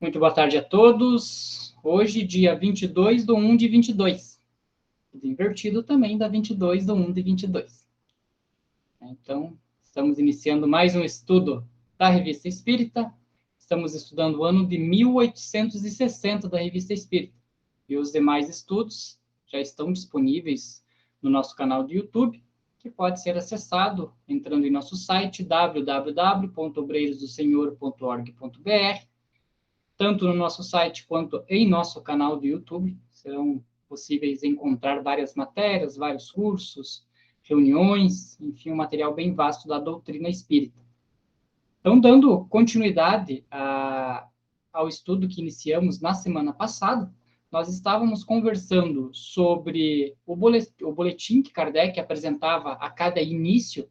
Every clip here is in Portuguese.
Muito boa tarde a todos. Hoje, dia 22/1 de 22. Invertido também da 22/1 de 22. Então, estamos iniciando mais um estudo da Revista Espírita. Estamos estudando o ano de 1860 da Revista Espírita. E os demais estudos já estão disponíveis no nosso canal de YouTube, que pode ser acessado entrando em nosso site www.obreirosdosenhor.org.br. Tanto no nosso site quanto em nosso canal do YouTube, serão possíveis encontrar várias matérias, vários cursos, reuniões, enfim, um material bem vasto da doutrina espírita. Então, dando continuidade ao estudo que iniciamos na semana passada, nós estávamos conversando sobre o boletim que Kardec apresentava a cada início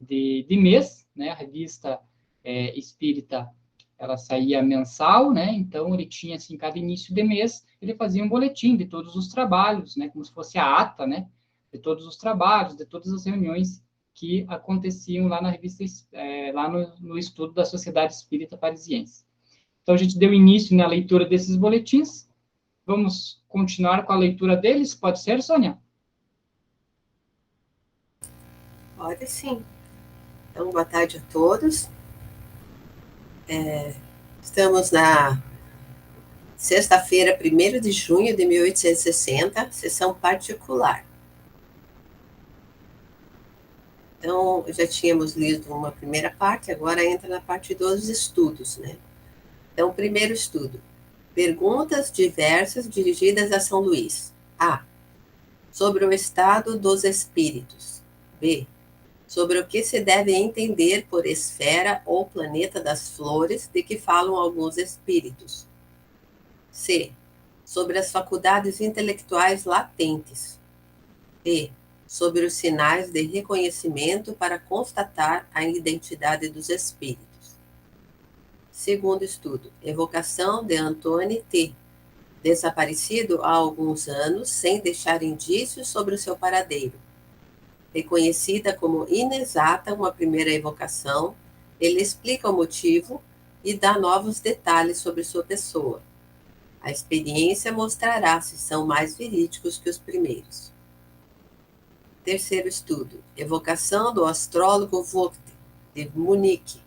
de mês, né? A revista espírita, ela saía mensal, né? Então ele tinha assim, cada início de mês, ele fazia um boletim de todos os trabalhos, né? Como se fosse a ata, né? De todos os trabalhos, de todas as reuniões que aconteciam lá na revista, lá no estudo da Sociedade Espírita Parisiense. Então a gente deu início na leitura desses boletins. Vamos continuar com a leitura deles? Pode ser, Sônia? Pode sim. Então, boa tarde a todos. Estamos na sexta-feira, 1º de junho de 1860, sessão particular. Então, já tínhamos lido uma primeira parte, agora entra na parte dos estudos, né? Então, primeiro estudo. Perguntas diversas dirigidas a São Luís. A. Sobre o estado dos espíritos. B. Sobre o que se deve entender por esfera ou planeta das flores de que falam alguns espíritos. C. Sobre as faculdades intelectuais latentes. D. Sobre os sinais de reconhecimento para constatar a identidade dos espíritos. Segundo estudo, evocação de Antônio T., desaparecido há alguns anos sem deixar indícios sobre o seu paradeiro. Reconhecida como inexata uma primeira evocação, ele explica o motivo e dá novos detalhes sobre sua pessoa. A experiência mostrará se são mais verídicos que os primeiros. Terceiro estudo, evocação do astrólogo Vogt, de Munique,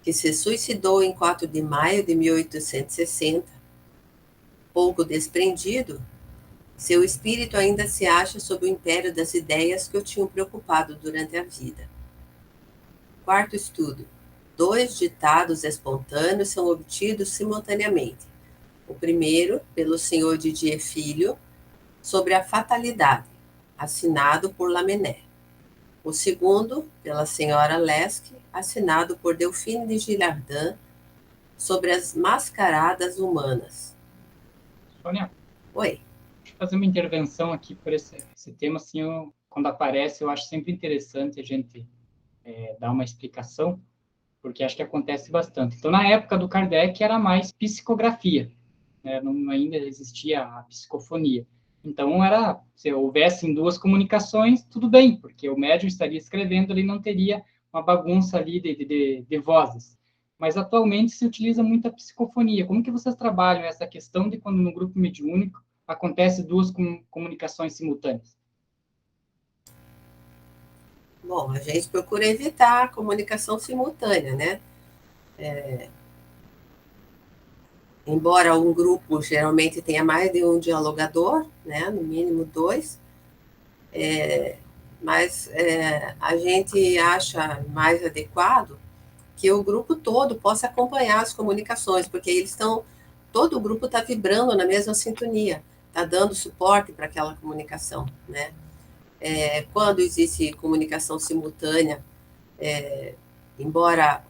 que se suicidou em 4 de maio de 1860. Pouco desprendido, seu espírito ainda se acha sob o império das ideias que o tinham preocupado durante a vida. Quarto estudo, 2 ditados espontâneos são obtidos simultaneamente. O primeiro, pelo senhor Didier Filho, sobre a fatalidade, assinado por Lamennais. O segundo, pela senhora Lesque, assinado por Delphine de Girardin, sobre as mascaradas humanas. Sônia? Oi. Deixa eu fazer uma intervenção aqui por esse tema, assim, quando aparece, eu acho sempre interessante a gente dar uma explicação, porque acho que acontece bastante. Então, na época do Kardec, era mais psicografia, né? Não ainda existia a psicofonia. Então, se houvessem 2 comunicações, tudo bem, porque o médium estaria escrevendo, ele não teria uma bagunça ali de vozes. Mas, atualmente, se utiliza muito a psicofonia. Como que vocês trabalham essa questão de quando no grupo mediúnico acontece 2 comunicações simultâneas? Bom, a gente procura evitar a comunicação simultânea, né? Embora um grupo geralmente tenha mais de um dialogador, né? No mínimo 2, mas a gente acha mais adequado que o grupo todo possa acompanhar as comunicações, porque todo o grupo está vibrando na mesma sintonia, está dando suporte para aquela comunicação, né? Quando existe comunicação simultânea, embora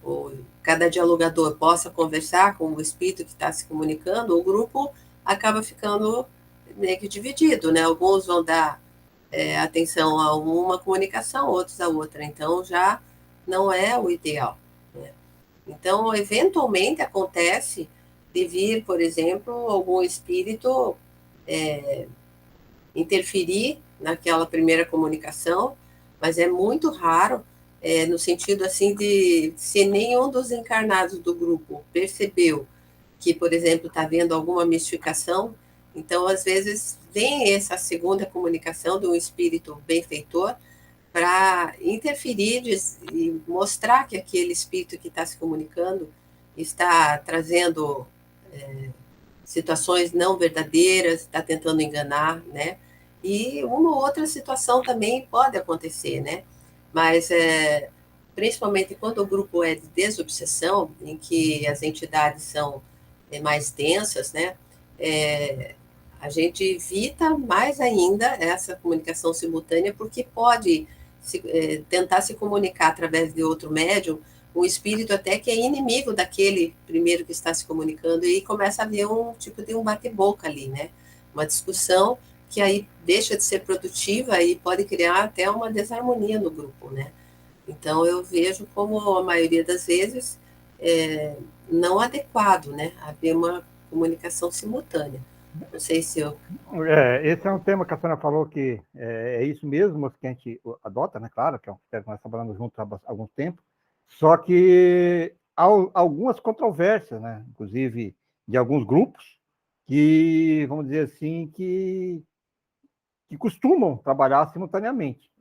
cada dialogador possa conversar com o espírito que está se comunicando, o grupo acaba ficando meio que dividido, né? Alguns vão dar atenção a uma comunicação, outros a outra, então já não é o ideal, né? Então, eventualmente acontece de vir, por exemplo, algum espírito interferir naquela primeira comunicação, mas é muito raro, no sentido assim de se nenhum dos encarnados do grupo percebeu que, por exemplo, está vendo alguma mistificação. Então, às vezes, vem essa segunda comunicação do espírito benfeitor para interferir e mostrar que aquele espírito que está se comunicando está trazendo situações não verdadeiras, está tentando enganar, né? E uma ou outra situação também pode acontecer, né? Mas principalmente quando o grupo é de desobsessão, em que as entidades são mais densas, né? A gente evita mais ainda essa comunicação simultânea, porque pode tentar se comunicar através de outro médium, um espírito até que é inimigo daquele primeiro que está se comunicando, e começa a haver um tipo de um bate-boca ali, né? Uma discussão que aí deixa de ser produtiva e pode criar até uma desarmonia no grupo, né? Então, eu vejo como a maioria das vezes não adequado, né? Haver uma comunicação simultânea. Não sei se eu... Esse é um tema que a senhora falou que é isso mesmo que a gente adota, né? Claro, que é um critério que nós trabalhamos juntos há algum tempo, só que há algumas controvérsias, né? Inclusive de alguns grupos que, vamos dizer assim, que costumam trabalhar simultaneamente.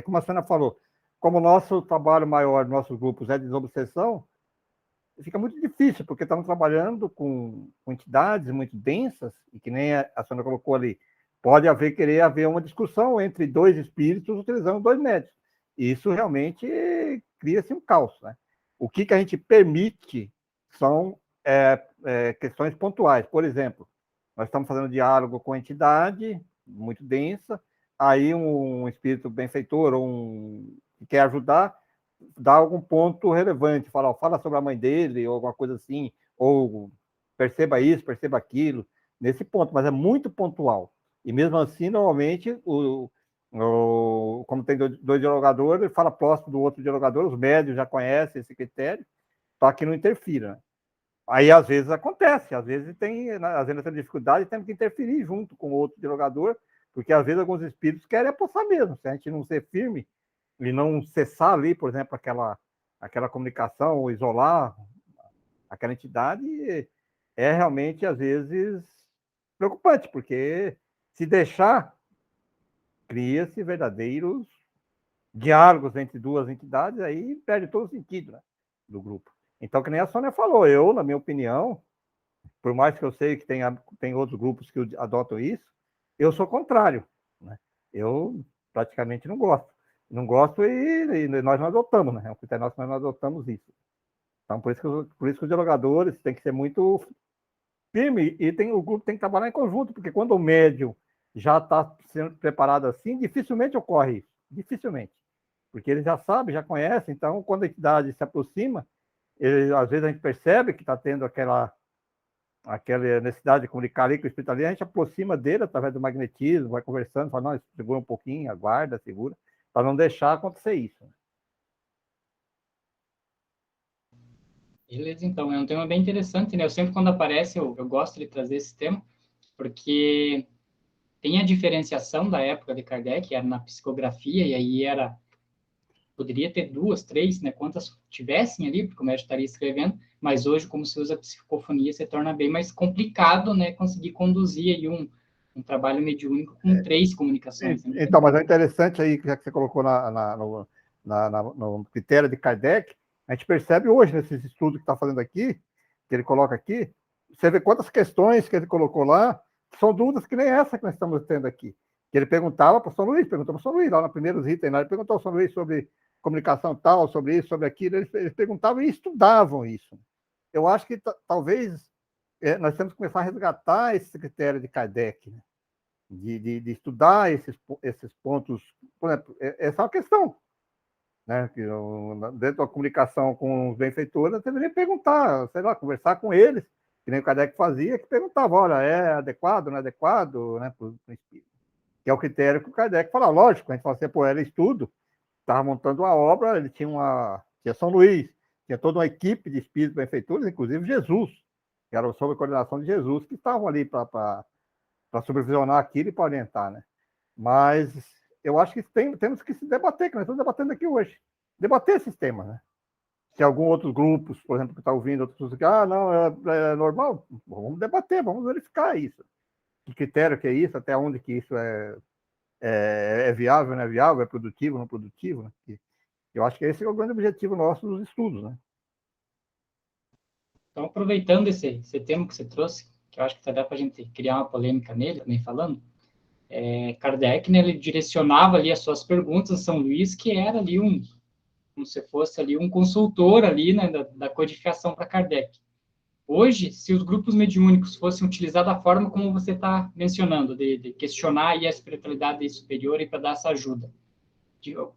Como a senhora falou, como o nosso trabalho maior, nossos grupos é de desobsessão, fica muito difícil, porque estamos trabalhando com entidades muito densas, e que nem a senhora colocou ali, pode querer haver uma discussão entre dois espíritos utilizando dois médios. E isso realmente cria-se um caos, né? O que a gente permite são questões pontuais. Por exemplo, nós estamos fazendo diálogo com a entidade muito densa, aí um espírito benfeitor que quer ajudar, dá algum ponto relevante, fala sobre a mãe dele, ou alguma coisa assim, ou perceba isso, perceba aquilo, nesse ponto, mas é muito pontual. E mesmo assim, normalmente, como tem dois dialogadores, ele fala próximo do outro dialogador, os médios já conhecem esse critério, para que não interfira. Né? Aí, às vezes, acontece, às vezes tem dificuldade e temos que interferir junto com o outro dialogador, porque às vezes alguns espíritos querem apossar mesmo, se a gente não ser firme, e não cessar ali, por exemplo, aquela comunicação, ou isolar aquela entidade, é realmente, às vezes, preocupante, porque se deixar, cria-se verdadeiros diálogos entre duas entidades, aí perde todo o sentido, né, do grupo. Então, que nem a Sônia falou, eu, na minha opinião, por mais que eu sei que tem outros grupos que adotam isso, eu sou contrário. Né? Eu praticamente não gosto. Não gosto e nós não adotamos, né? É um critério nosso que nós não adotamos isso. Então, por isso que os dialogadores têm que ser muito firmes e o grupo tem que trabalhar em conjunto, porque quando o médium já está sendo preparado assim, dificilmente ocorre isso. Dificilmente. Porque ele já sabe, já conhece, então quando a entidade se aproxima, às vezes a gente percebe que está tendo aquela necessidade de comunicar ali com o espírito ali, a gente aproxima dele através do magnetismo, vai conversando, fala, não, segura um pouquinho, aguarda, segura, para não deixar acontecer isso. Beleza, então, é um tema bem interessante, né? Eu sempre, quando aparece, eu gosto de trazer esse tema, porque tem a diferenciação da época de Kardec, era na psicografia, e aí poderia ter duas, três, né, quantas tivessem ali, porque o médico estaria escrevendo, mas hoje, como se usa a psicofonia, se torna bem mais complicado, né, conseguir conduzir aí um trabalho mediúnico com três comunicações. Né? Então, mas é interessante aí, já que você colocou no critério de Kardec, a gente percebe hoje, nesses estudos que está fazendo aqui, que ele coloca aqui, você vê quantas questões que ele colocou lá, são dúvidas que nem essa que nós estamos tendo aqui. Que ele perguntava para o São Luís, perguntou para o São Luís, lá no primeiro item, ele perguntou ao São Luís sobre comunicação tal, sobre isso, sobre aquilo, eles perguntavam e estudavam isso. Eu acho que talvez nós temos que começar a resgatar esse critério de Kardec, né? De estudar esses pontos. Por exemplo, essa é uma questão, né? Que dentro da comunicação com os benfeitores, deveria perguntar, sei lá, conversar com eles, que nem o Kardec fazia, que perguntava, olha, é adequado, não é adequado, né, para o espírito. Que é o critério que o Kardec fala, lógico, a gente fala assim, pô, era estudo, estava montando uma obra, ele tinha São Luís, tinha toda uma equipe de espíritos benfeitores, inclusive Jesus, que era sob a coordenação de Jesus, que estavam ali para supervisionar aquilo e para orientar, né? Mas eu acho que temos que se debater, que nós estamos debatendo aqui hoje. Debater esses temas, né? Se algum outro grupos, por exemplo, que está ouvindo, outras pessoas que, não, é normal, vamos debater, vamos verificar isso. Que critério que é isso, até onde que isso é viável, não é viável, é produtivo, não produtivo, né? Eu acho que esse é o grande objetivo nosso dos estudos, né? Então, aproveitando esse tema que você trouxe, que eu acho que dá para a gente criar uma polêmica nele, também falando, Kardec, né, ele direcionava ali as suas perguntas a São Luís, que era ali como se fosse ali um consultor ali, né, da codificação para Kardec. Hoje, se os grupos mediúnicos fossem utilizados da forma como você está mencionando, de questionar aí a espiritualidade superior e para dar essa ajuda,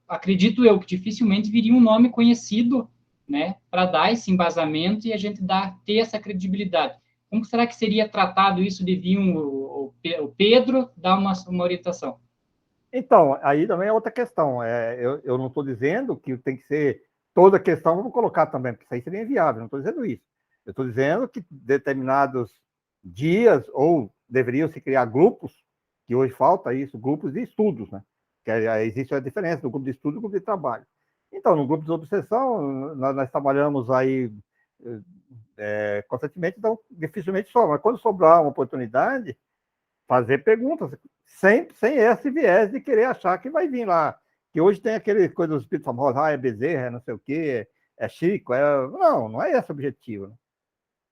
acredito eu que dificilmente viria um nome conhecido, né, para dar esse embasamento e a gente ter essa credibilidade. Como será que seria tratado isso de vir o Pedro dar uma orientação? Então, aí também é outra questão. Eu não estou dizendo que tem que ser toda questão, vamos colocar também, porque isso aí seria inviável, não estou dizendo isso. Eu estou dizendo que determinados dias, ou deveriam se criar grupos, que hoje falta isso, grupos de estudos, né? Que existe a diferença do grupo de estudo e do grupo de trabalho. Então, no grupo de obsessão, nós trabalhamos aí constantemente, então dificilmente sobra. Mas quando sobrar uma oportunidade, fazer perguntas, sem esse viés de querer achar que vai vir lá. Que hoje tem aquele coisa dos espíritos famosos, é Bezerra, é não sei o quê, é Chico, não é esse o objetivo, né?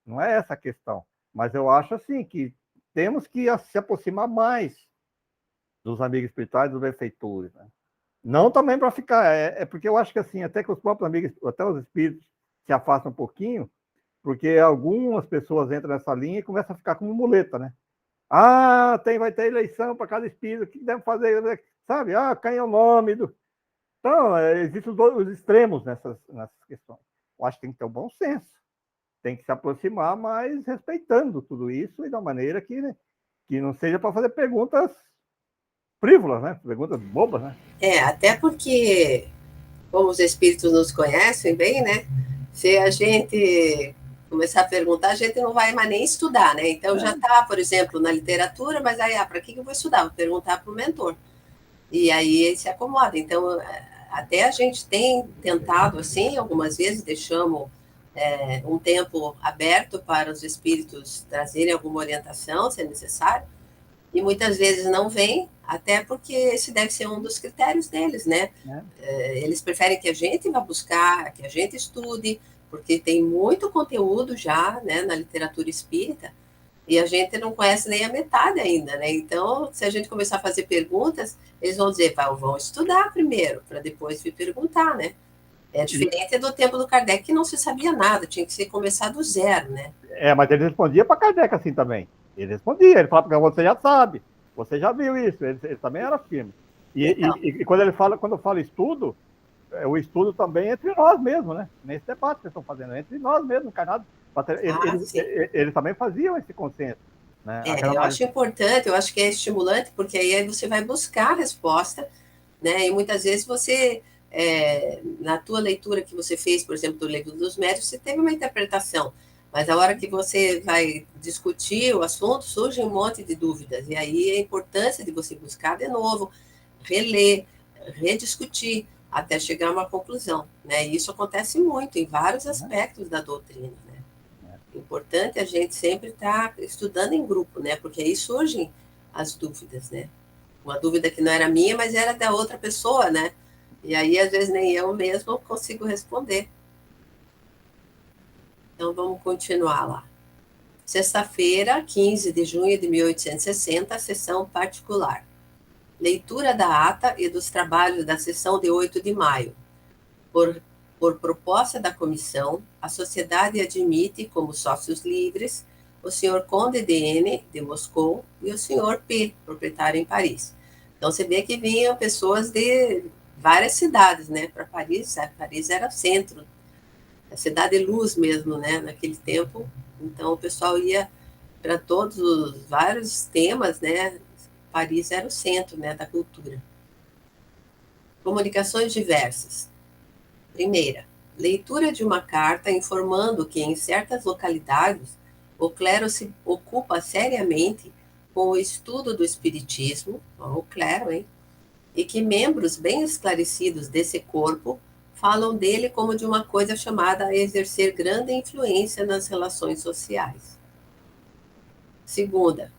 Não é essa a questão. Mas eu acho assim que temos que se aproximar mais dos amigos espirituais, dos benfeitores, né? Não também para ficar, porque eu acho que assim, até que os próprios amigos, até os espíritos se afastam um pouquinho, porque algumas pessoas entram nessa linha e começam a ficar como muleta, né? Vai ter eleição para cada espírito, o que deve fazer, sabe? Quem é o nome do... Então, existem os extremos nessas questões. Eu acho que tem que ter um bom senso, tem que se aproximar, mas respeitando tudo isso e da maneira que não seja para fazer perguntas frívolas, né? Perguntas bobas, né? Até porque, como os espíritos nos conhecem bem, né? Se a gente começar a perguntar, a gente não vai mais nem estudar, né? Então já está, por exemplo, na literatura, mas aí, para que eu vou estudar? Vou perguntar para o mentor. E aí ele se acomoda. Então, até a gente tem tentado, assim, algumas vezes deixamos um tempo aberto para os espíritos trazerem alguma orientação, se é necessário, e muitas vezes não vem, até porque esse deve ser um dos critérios deles, né? Eles preferem que a gente vá buscar, que a gente estude, porque tem muito conteúdo já, né, na literatura espírita, e a gente não conhece nem a metade ainda, né? Então, se a gente começar a fazer perguntas, eles vão dizer, vão estudar primeiro, para depois vir perguntar, né? É diferente do tempo do Kardec, que não se sabia nada, tinha que ser começar do zero, né? Mas ele respondia para Kardec assim também. Ele respondia, ele falava, você já sabe, você já viu isso, ele também era firme. E quando eu falo estudo, o estudo também é entre nós mesmos, né? Nesse debate que vocês estão fazendo, entre nós mesmos, encarnados. Eles também faziam esse consenso. Né? Eu acho importante, eu acho que é estimulante, porque aí você vai buscar a resposta, né? E muitas vezes você, na tua leitura que você fez, por exemplo, do Livro dos Médiuns, você teve uma interpretação, mas a hora que você vai discutir o assunto, surge um monte de dúvidas, e aí a importância de você buscar de novo, reler, rediscutir, até chegar a uma conclusão, né? E isso acontece muito em vários aspectos da doutrina, né? É importante a gente sempre estar estudando em grupo, né? Porque aí surgem as dúvidas, né? Uma dúvida que não era minha, mas era da outra pessoa, né? E aí, às vezes, nem eu mesmo consigo responder. Então, vamos continuar lá. Sexta-feira, 15 de junho de 1860, sessão particular. Leitura da ata e dos trabalhos da sessão de 8 de maio. Por proposta da comissão, a sociedade admite como sócios livres o senhor Conde de N, de Moscou, e o senhor P, proprietário em Paris. Então, você vê que vinham pessoas de várias cidades, né, para Paris. Paris era o centro, a cidade luz mesmo, né, naquele tempo. Então, o pessoal ia para todos os vários temas, né. Paris era o centro, né, da cultura. Comunicações diversas. Primeira, leitura de uma carta informando que em certas localidades o clero se ocupa seriamente com o estudo do espiritismo, o clero, hein? E que membros bem esclarecidos desse corpo falam dele como de uma coisa chamada a exercer grande influência nas relações sociais. Segunda,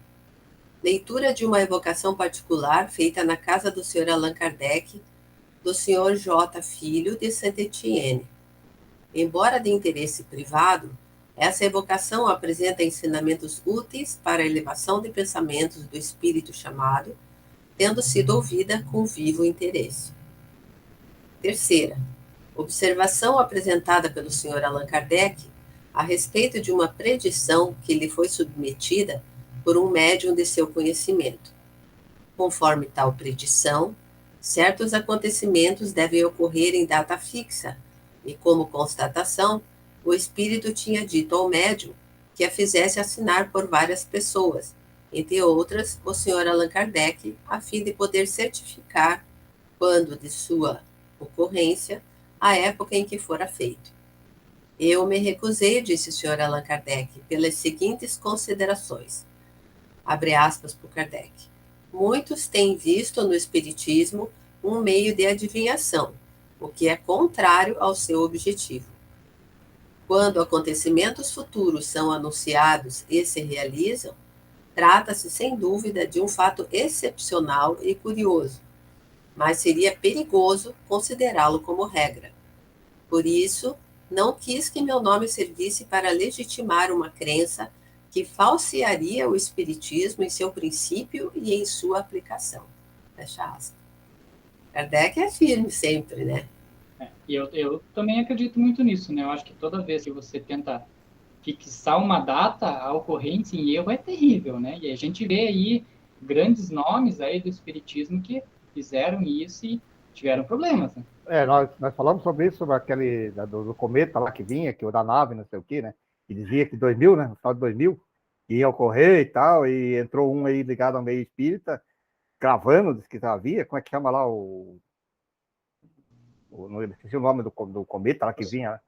leitura de uma evocação particular feita na casa do Sr. Allan Kardec, do Sr. J. Filho de Saint-Étienne. Embora de interesse privado, essa evocação apresenta ensinamentos úteis para a elevação de pensamentos do espírito chamado, tendo sido ouvida com vivo interesse. Terceira, observação apresentada pelo Sr. Allan Kardec a respeito de uma predição que lhe foi submetida por um médium de seu conhecimento. Conforme tal predição, certos acontecimentos devem ocorrer em data fixa, e como constatação, o espírito tinha dito ao médium que a fizesse assinar por várias pessoas, entre outras o Sr. Allan Kardec, a fim de poder certificar, quando de sua ocorrência, a época em que fora feito. Eu me recusei, disse o Sr. Allan Kardec, pelas seguintes considerações. Abre aspas para Kardec. Muitos têm visto no Espiritismo um meio de adivinhação, o que é contrário ao seu objetivo. Quando acontecimentos futuros são anunciados e se realizam, trata-se sem dúvida de um fato excepcional e curioso, mas seria perigoso considerá-lo como regra. Por isso, não quis que meu nome servisse para legitimar uma crença que falsearia o Espiritismo em seu princípio e em sua aplicação. Fecha aspas. Kardec é firme sempre, né? E eu também acredito muito nisso, né? Eu acho que toda vez que você tenta fixar uma data, a ocorrência em erro é terrível, né? E a gente vê aí grandes nomes aí do Espiritismo que fizeram isso e tiveram problemas, né? Nós falamos sobre isso, sobre aquele do cometa lá que vinha, que o da nave, não sei o quê, né? Que dizia que 2000, né? No final de 2000, ia ocorrer e tal, e entrou um aí ligado ao meio espírita, gravando, disse que havia, como é que chama lá não esqueci o nome do cometa lá que vinha.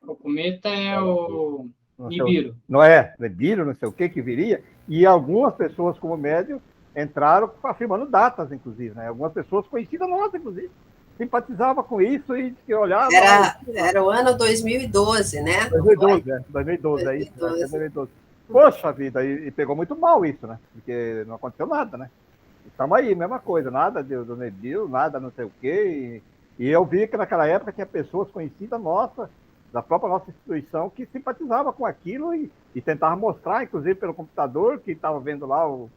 O cometa é o Nibiru. Não é? Nibiru, não sei o que viria, e algumas pessoas como médium entraram afirmando datas, inclusive, né? Algumas pessoas conhecidas nossas, inclusive, simpatizava com isso e que olhava... Era o ano 2012, né? 2012, é isso. 2012. Poxa vida, e pegou muito mal isso, né? Porque não aconteceu nada, né? Estamos aí, mesma coisa, nada do Nebil, nada não sei o quê. E eu vi que naquela época tinha pessoas conhecidas nossas, da própria nossa instituição, que simpatizavam com aquilo e tentavam mostrar, inclusive pelo computador, que estava vendo lá o...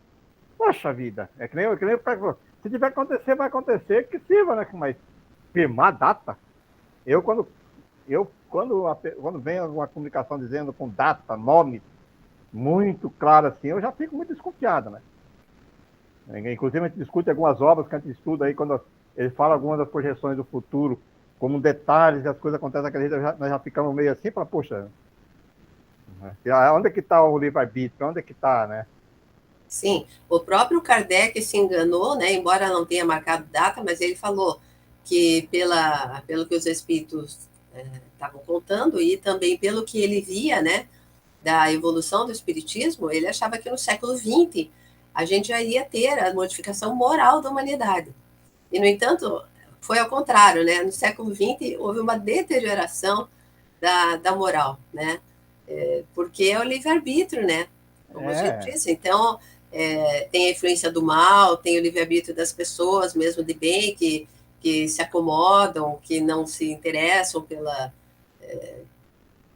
Poxa vida, é que nem eu pego... Se tiver que acontecer, vai acontecer, que sirva, né? Mas firmar data, quando vem alguma comunicação dizendo com data, nome, muito claro assim, eu já fico muito desconfiado, né? Inclusive a gente discute algumas obras que a gente estuda aí, quando ele fala algumas das projeções do futuro, como detalhes, e as coisas acontecem naquele jeito, nós já ficamos meio assim, para poxa, onde é que está o livre-arbítrio? Onde é que está, né? Sim, o próprio Kardec se enganou, né? Embora não tenha marcado data, mas ele falou que pelo que os espíritos estavam contando e também pelo que ele via, né, da evolução do espiritismo, ele achava que no século XX a gente já ia ter a modificação moral da humanidade. E, no entanto, foi ao contrário, né? No século XX houve uma deterioração da moral, né? Porque é o livre-arbítrio, né? Como a gente disse. Então, tem a influência do mal, tem o livre-arbítrio das pessoas, mesmo de bem, que se acomodam, que não se interessam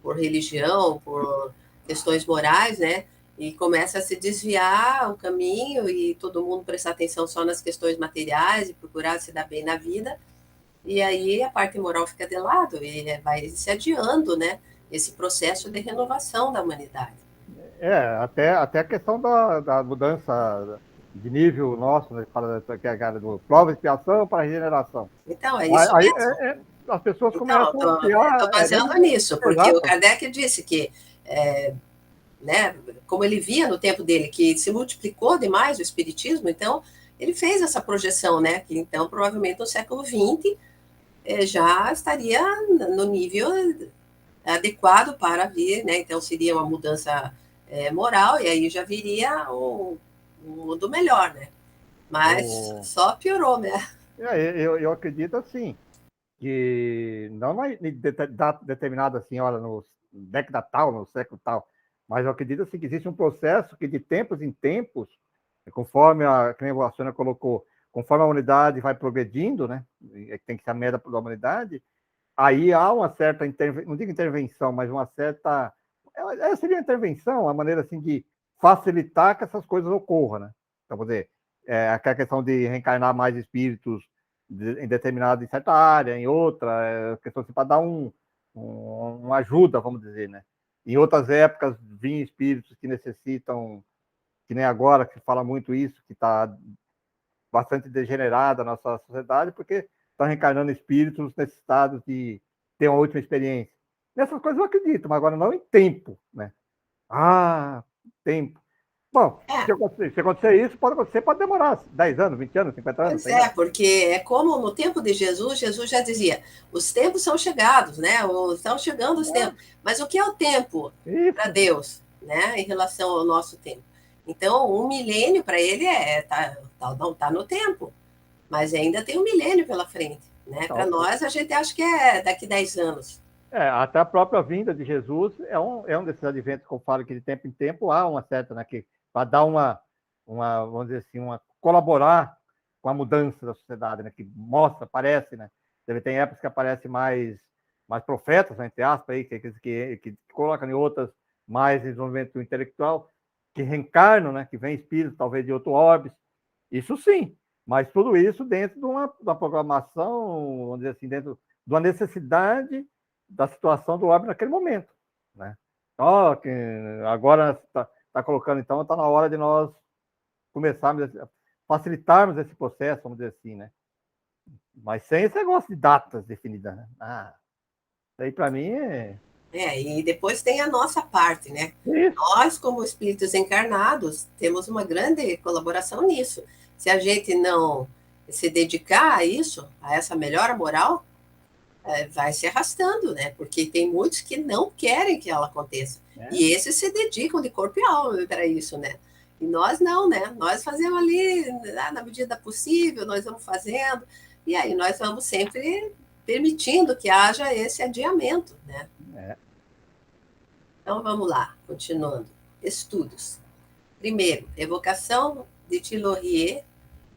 por religião, por questões morais, né? E começa a se desviar o caminho e todo mundo prestar atenção só nas questões materiais e procurar se dar bem na vida. E aí a parte moral fica de lado e vai se adiando, né? Esse processo de renovação da humanidade. Até a questão da mudança de nível nosso, né? Que é do prova de expiação para regeneração. Então, é isso mesmo. As pessoas começam a criar... Estou baseando nisso, porque exato. O Kardec disse que, né, como ele via no tempo dele, que se multiplicou demais o espiritismo, então ele fez essa projeção, né? Que então, provavelmente, no século XX já estaria no nível adequado para vir, né? Então, seria uma mudança moral, e aí já viria um mundo melhor, né? Mas só piorou, né? Eu acredito assim, que não em data determinada assim, olha, no década tal, no século tal, mas eu acredito assim, que existe um processo que de tempos em tempos, conforme que a Sônia colocou, conforme a humanidade vai progredindo, né, tem que ser a média da humanidade, aí há uma certa, não digo intervenção, mas uma certa, seria uma intervenção, uma maneira assim de facilitar que essas coisas ocorram, né? Então, vou dizer, aquela questão de reencarnar mais espíritos em determinada, em certa área, em outra, questão assim, para dar uma ajuda, vamos dizer, né? Em outras épocas, vinham espíritos que necessitam, que nem agora, que fala muito isso, que está bastante degenerada a nossa sociedade, porque está reencarnando espíritos necessitados de ter uma última experiência. Nessas coisas eu acredito, mas agora não em tempo, né? Ah, tempo. Bom, se acontecer isso, pode demorar 10 anos, 20 anos, 50 anos, Pois 100 anos. porque é como no tempo de Jesus, Jesus já dizia, os tempos são chegados, né? Estão chegando os tempos. Mas o que é o tempo para Deus, né? Em relação ao nosso tempo? Então, um milênio para ele não está no tempo, mas ainda tem um milênio pela frente, né? Para nós, a gente acha que é daqui 10 anos. Até a própria vinda de Jesus é um desses adventos que eu falo que de tempo em tempo há uma certa, né, que para dar vamos dizer assim, colaborar com a mudança da sociedade, né, que mostra, aparece, né, tem épocas que aparecem mais profetas, né, entre aspas, aí, que colocam em outras mais desenvolvimento intelectual, que reencarnam, né, que vem espíritos talvez de outro orbes, isso sim, mas tudo isso dentro de uma programação, vamos dizer assim, dentro de uma necessidade da situação do orbe naquele momento, né? Que agora está colocando, então, está na hora de nós começarmos, facilitarmos esse processo, vamos dizer assim, né? Mas sem esse negócio de datas definidas, né? Isso aí para mim e depois tem a nossa parte, né? Isso. Nós, como espíritos encarnados, temos uma grande colaboração nisso. Se a gente não se dedicar a isso, a essa melhora moral, vai se arrastando, né? Porque tem muitos que não querem que ela aconteça. E esses se dedicam de corpo e alma para isso, né? E nós não, né? Nós fazemos ali, na medida possível, nós vamos fazendo, e aí nós vamos sempre permitindo que haja esse adiamento, né? Então vamos lá, continuando. Estudos. Primeiro, evocação de Thilorier,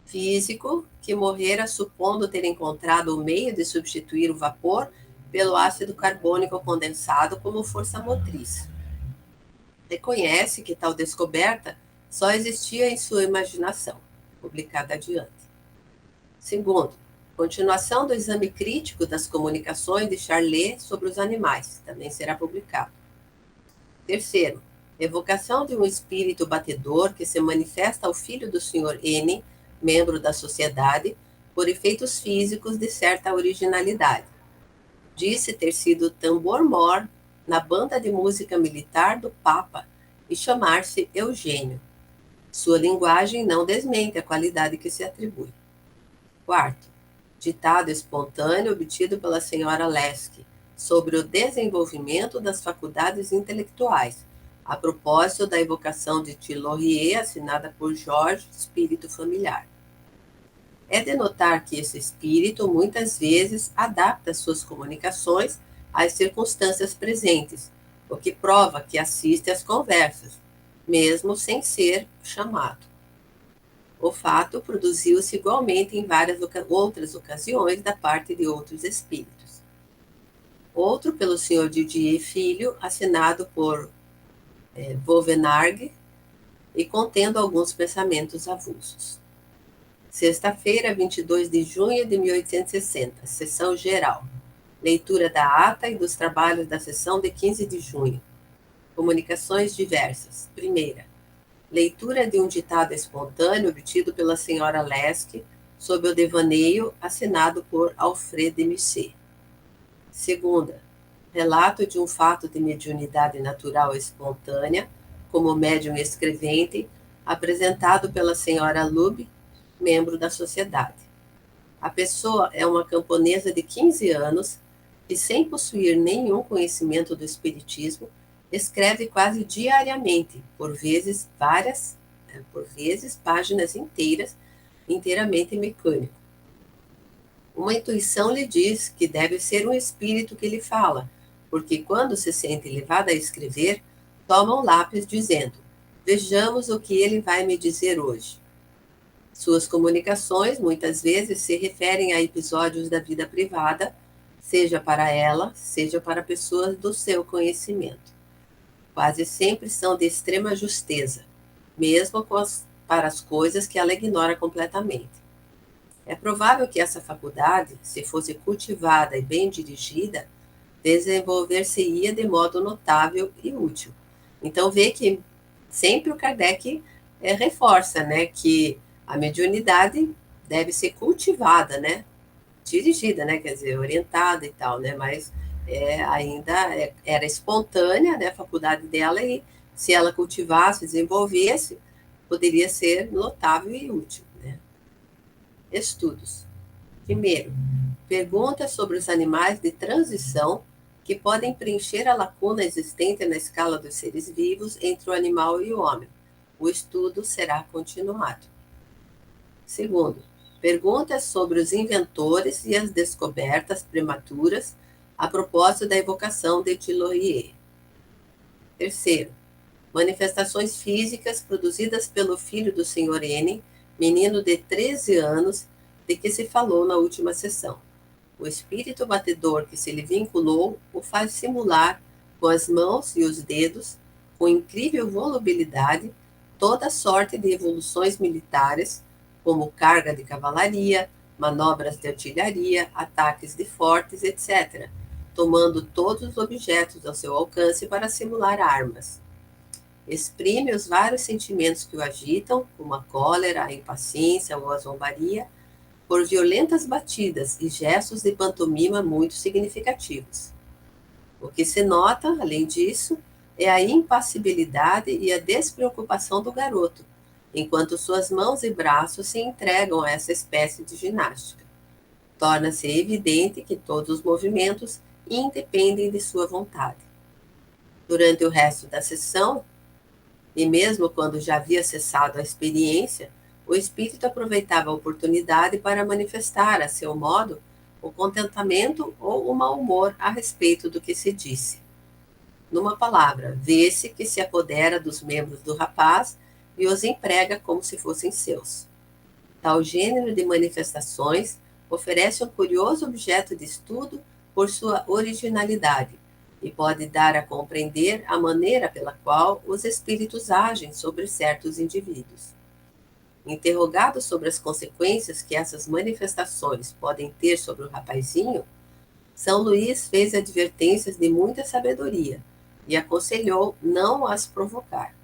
físico que morrera supondo ter encontrado o meio de substituir o vapor pelo ácido carbônico condensado como força motriz. Reconhece que tal descoberta só existia em sua imaginação. Publicada adiante. Segundo, continuação do exame crítico das comunicações de Charlet sobre os animais. Também será publicado. Terceiro, evocação de um espírito batedor que se manifesta ao filho do Sr. N, membro da sociedade, por efeitos físicos de certa originalidade. Disse ter sido tambor-mor na banda de música militar do Papa e chamar-se Eugênio. Sua linguagem não desmente a qualidade que se atribui. Quarto, ditado espontâneo obtido pela senhora Leske sobre o desenvolvimento das faculdades intelectuais, a propósito da evocação de Thilorier, assinada por Jorge, espírito familiar. É de notar que esse espírito muitas vezes adapta suas comunicações às circunstâncias presentes, o que prova que assiste às conversas, mesmo sem ser chamado. O fato produziu-se igualmente em várias outras ocasiões da parte de outros espíritos. Outro pelo Sr. Didier Filho, assinado por Vauvenargues e contendo alguns pensamentos avulsos. Sexta-feira, 22 de junho de 1860, sessão geral. Leitura da ata e dos trabalhos da sessão de 15 de junho. Comunicações diversas. Primeira, leitura de um ditado espontâneo obtido pela senhora Leske sob o devaneio assinado por Alfred de Musset. Segunda, relato de um fato de mediunidade natural espontânea, como médium escrevente, apresentado pela senhora Lube, membro da sociedade. A pessoa é uma camponesa de 15 anos que, sem possuir nenhum conhecimento do espiritismo, escreve quase diariamente, por vezes páginas inteiras, inteiramente mecânico. Uma intuição lhe diz que deve ser um espírito que lhe fala, porque quando se sente levada a escrever, toma um lápis dizendo: vejamos o que ele vai me dizer hoje. Suas comunicações muitas vezes se referem a episódios da vida privada, seja para ela, seja para pessoas do seu conhecimento. Quase sempre são de extrema justeza, mesmo para as coisas que ela ignora completamente. É provável que essa faculdade, se fosse cultivada e bem dirigida, desenvolver-se-ia de modo notável e útil. Então, vê que sempre o Kardec reforça, né, que a mediunidade deve ser cultivada, né, dirigida, né, quer dizer, orientada e tal, né, mas ainda era espontânea, né, a faculdade dela, e se ela cultivasse, desenvolvesse, poderia ser notável e útil, né. Estudos. Primeiro, perguntas sobre os animais de transição que podem preencher a lacuna existente na escala dos seres vivos entre o animal e o homem. O estudo será continuado. Segundo, perguntas sobre os inventores e as descobertas prematuras a propósito da evocação de Deloyer. Terceiro, manifestações físicas produzidas pelo filho do Sr. N., menino de 13 anos, de que se falou na última sessão. O espírito batedor que se lhe vinculou o faz simular, com as mãos e os dedos, com incrível volubilidade, toda sorte de evoluções militares, como carga de cavalaria, manobras de artilharia, ataques de fortes, etc., tomando todos os objetos ao seu alcance para simular armas. Exprime os vários sentimentos que o agitam, como a cólera, a impaciência ou a zombaria, por violentas batidas e gestos de pantomima muito significativos. O que se nota, além disso, é a impassibilidade e a despreocupação do garoto, enquanto suas mãos e braços se entregam a essa espécie de ginástica. Torna-se evidente que todos os movimentos independem de sua vontade. Durante o resto da sessão, e mesmo quando já havia cessado a experiência, o espírito aproveitava a oportunidade para manifestar, a seu modo, o contentamento ou o mau humor a respeito do que se disse. Numa palavra, vê-se que se apodera dos membros do rapaz e os emprega como se fossem seus. Tal gênero de manifestações oferece um curioso objeto de estudo por sua originalidade e pode dar a compreender a maneira pela qual os espíritos agem sobre certos indivíduos. Interrogado sobre as consequências que essas manifestações podem ter sobre o rapazinho, São Luís fez advertências de muita sabedoria e aconselhou não as provocar.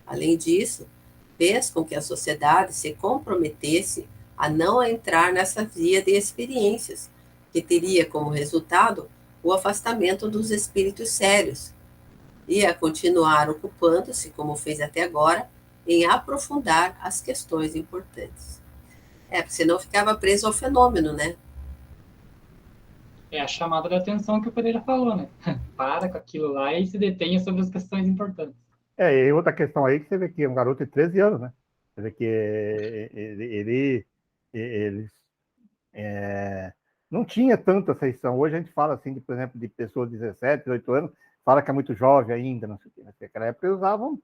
Além disso, fez com que a sociedade se comprometesse a não entrar nessa via de experiências, que teria como resultado o afastamento dos espíritos sérios, e a continuar ocupando-se, como fez até agora, em aprofundar as questões importantes. Porque senão ficava preso ao fenômeno, né? É a chamada de atenção que o Pereira falou, né? Para com aquilo lá e se detenha sobre as questões importantes. E outra questão aí que você vê que é um garoto de 13 anos, né? Você vê que ele não tinha tanta aceição. Hoje a gente fala assim, por exemplo, de pessoas de 17, 18 anos, fala que é muito jovem ainda, não sei o quê. Naquela época eles usavam,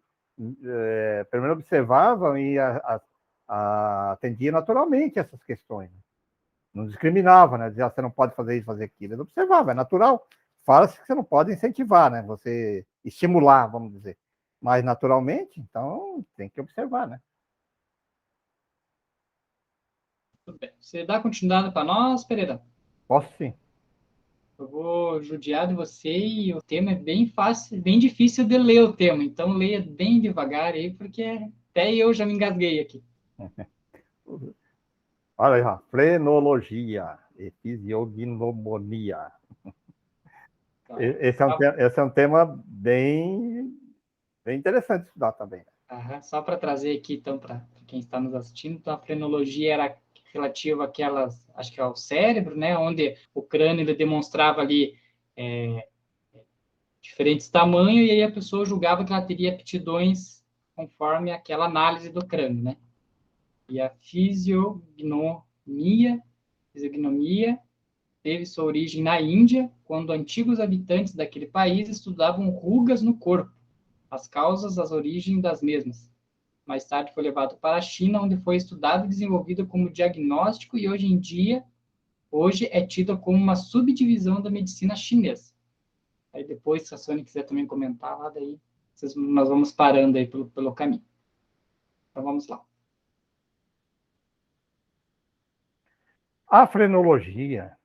pelo menos observavam e atendiam naturalmente essas questões. Não discriminava, né? Dizia, você não pode fazer isso, fazer aquilo. Ele observava, é natural. Fala-se que você não pode incentivar, né? Você estimular, vamos dizer. Mas naturalmente, então tem que observar, né? Tudo bem. Você dá continuidade para nós, Pereira? Posso sim. Eu vou judiar de você e o tema é bem fácil, bem difícil de ler o tema, então leia bem devagar aí, porque até eu já me engasguei aqui. Olha aí, ó. Frenologia e fisiognomonia. Tá. Esse é um tema bem interessante de estudar também. Só para trazer aqui, então, para quem está nos assistindo, então, a frenologia era relativa àquelas, acho que ao cérebro, né, onde o crânio ele demonstrava ali diferentes tamanhos, e aí a pessoa julgava que ela teria aptidões conforme aquela análise do crânio, né? E a fisiognomia, fisiognomia teve sua origem na Índia, quando antigos habitantes daquele país estudavam rugas no corpo, as causas, as origens das mesmas. Mais tarde foi levado para a China, onde foi estudado e desenvolvido como diagnóstico e hoje é tida como uma subdivisão da medicina chinesa. Aí depois, se a Sônia quiser também comentar lá, daí nós vamos parando aí pelo caminho. Então vamos lá. A frenologia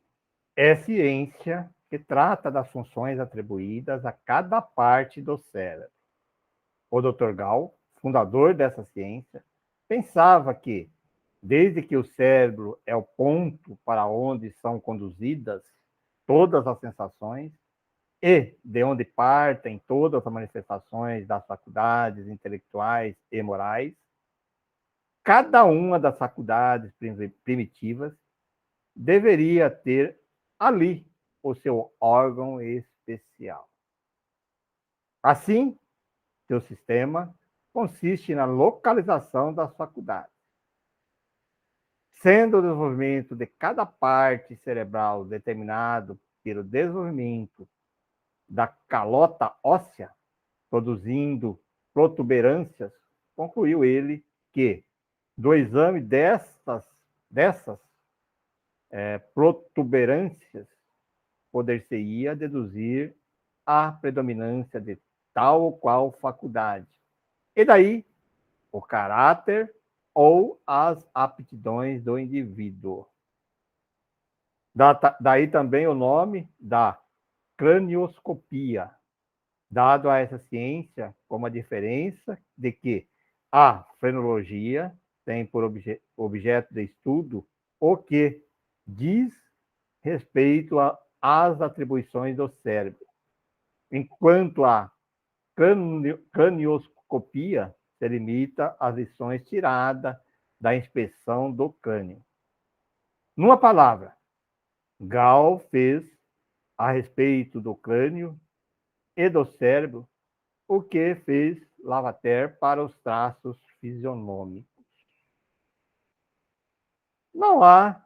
é ciência que trata das funções atribuídas a cada parte do cérebro. O Dr. Gall, fundador dessa ciência, pensava que, desde que o cérebro é o ponto para onde são conduzidas todas as sensações e de onde partem todas as manifestações das faculdades intelectuais e morais, cada uma das faculdades primitivas deveria ter ali o seu órgão especial. Assim, seu sistema consiste na localização das faculdades, sendo o desenvolvimento de cada parte cerebral determinado pelo desenvolvimento da calota óssea, produzindo protuberâncias, concluiu ele que, do exame dessas protuberâncias, poder-se-ia deduzir a predominância de tal ou qual faculdade. E daí, o caráter ou as aptidões do indivíduo. Daí também o nome da cranioscopia, dado a essa ciência como a diferença de que a frenologia tem por objeto de estudo o que diz respeito às atribuições do cérebro, enquanto a cranioscopia se limita às lições tiradas da inspeção do crânio. Numa palavra, Gall fez, a respeito do crânio e do cérebro, o que fez Lavater para os traços fisionômicos. Não há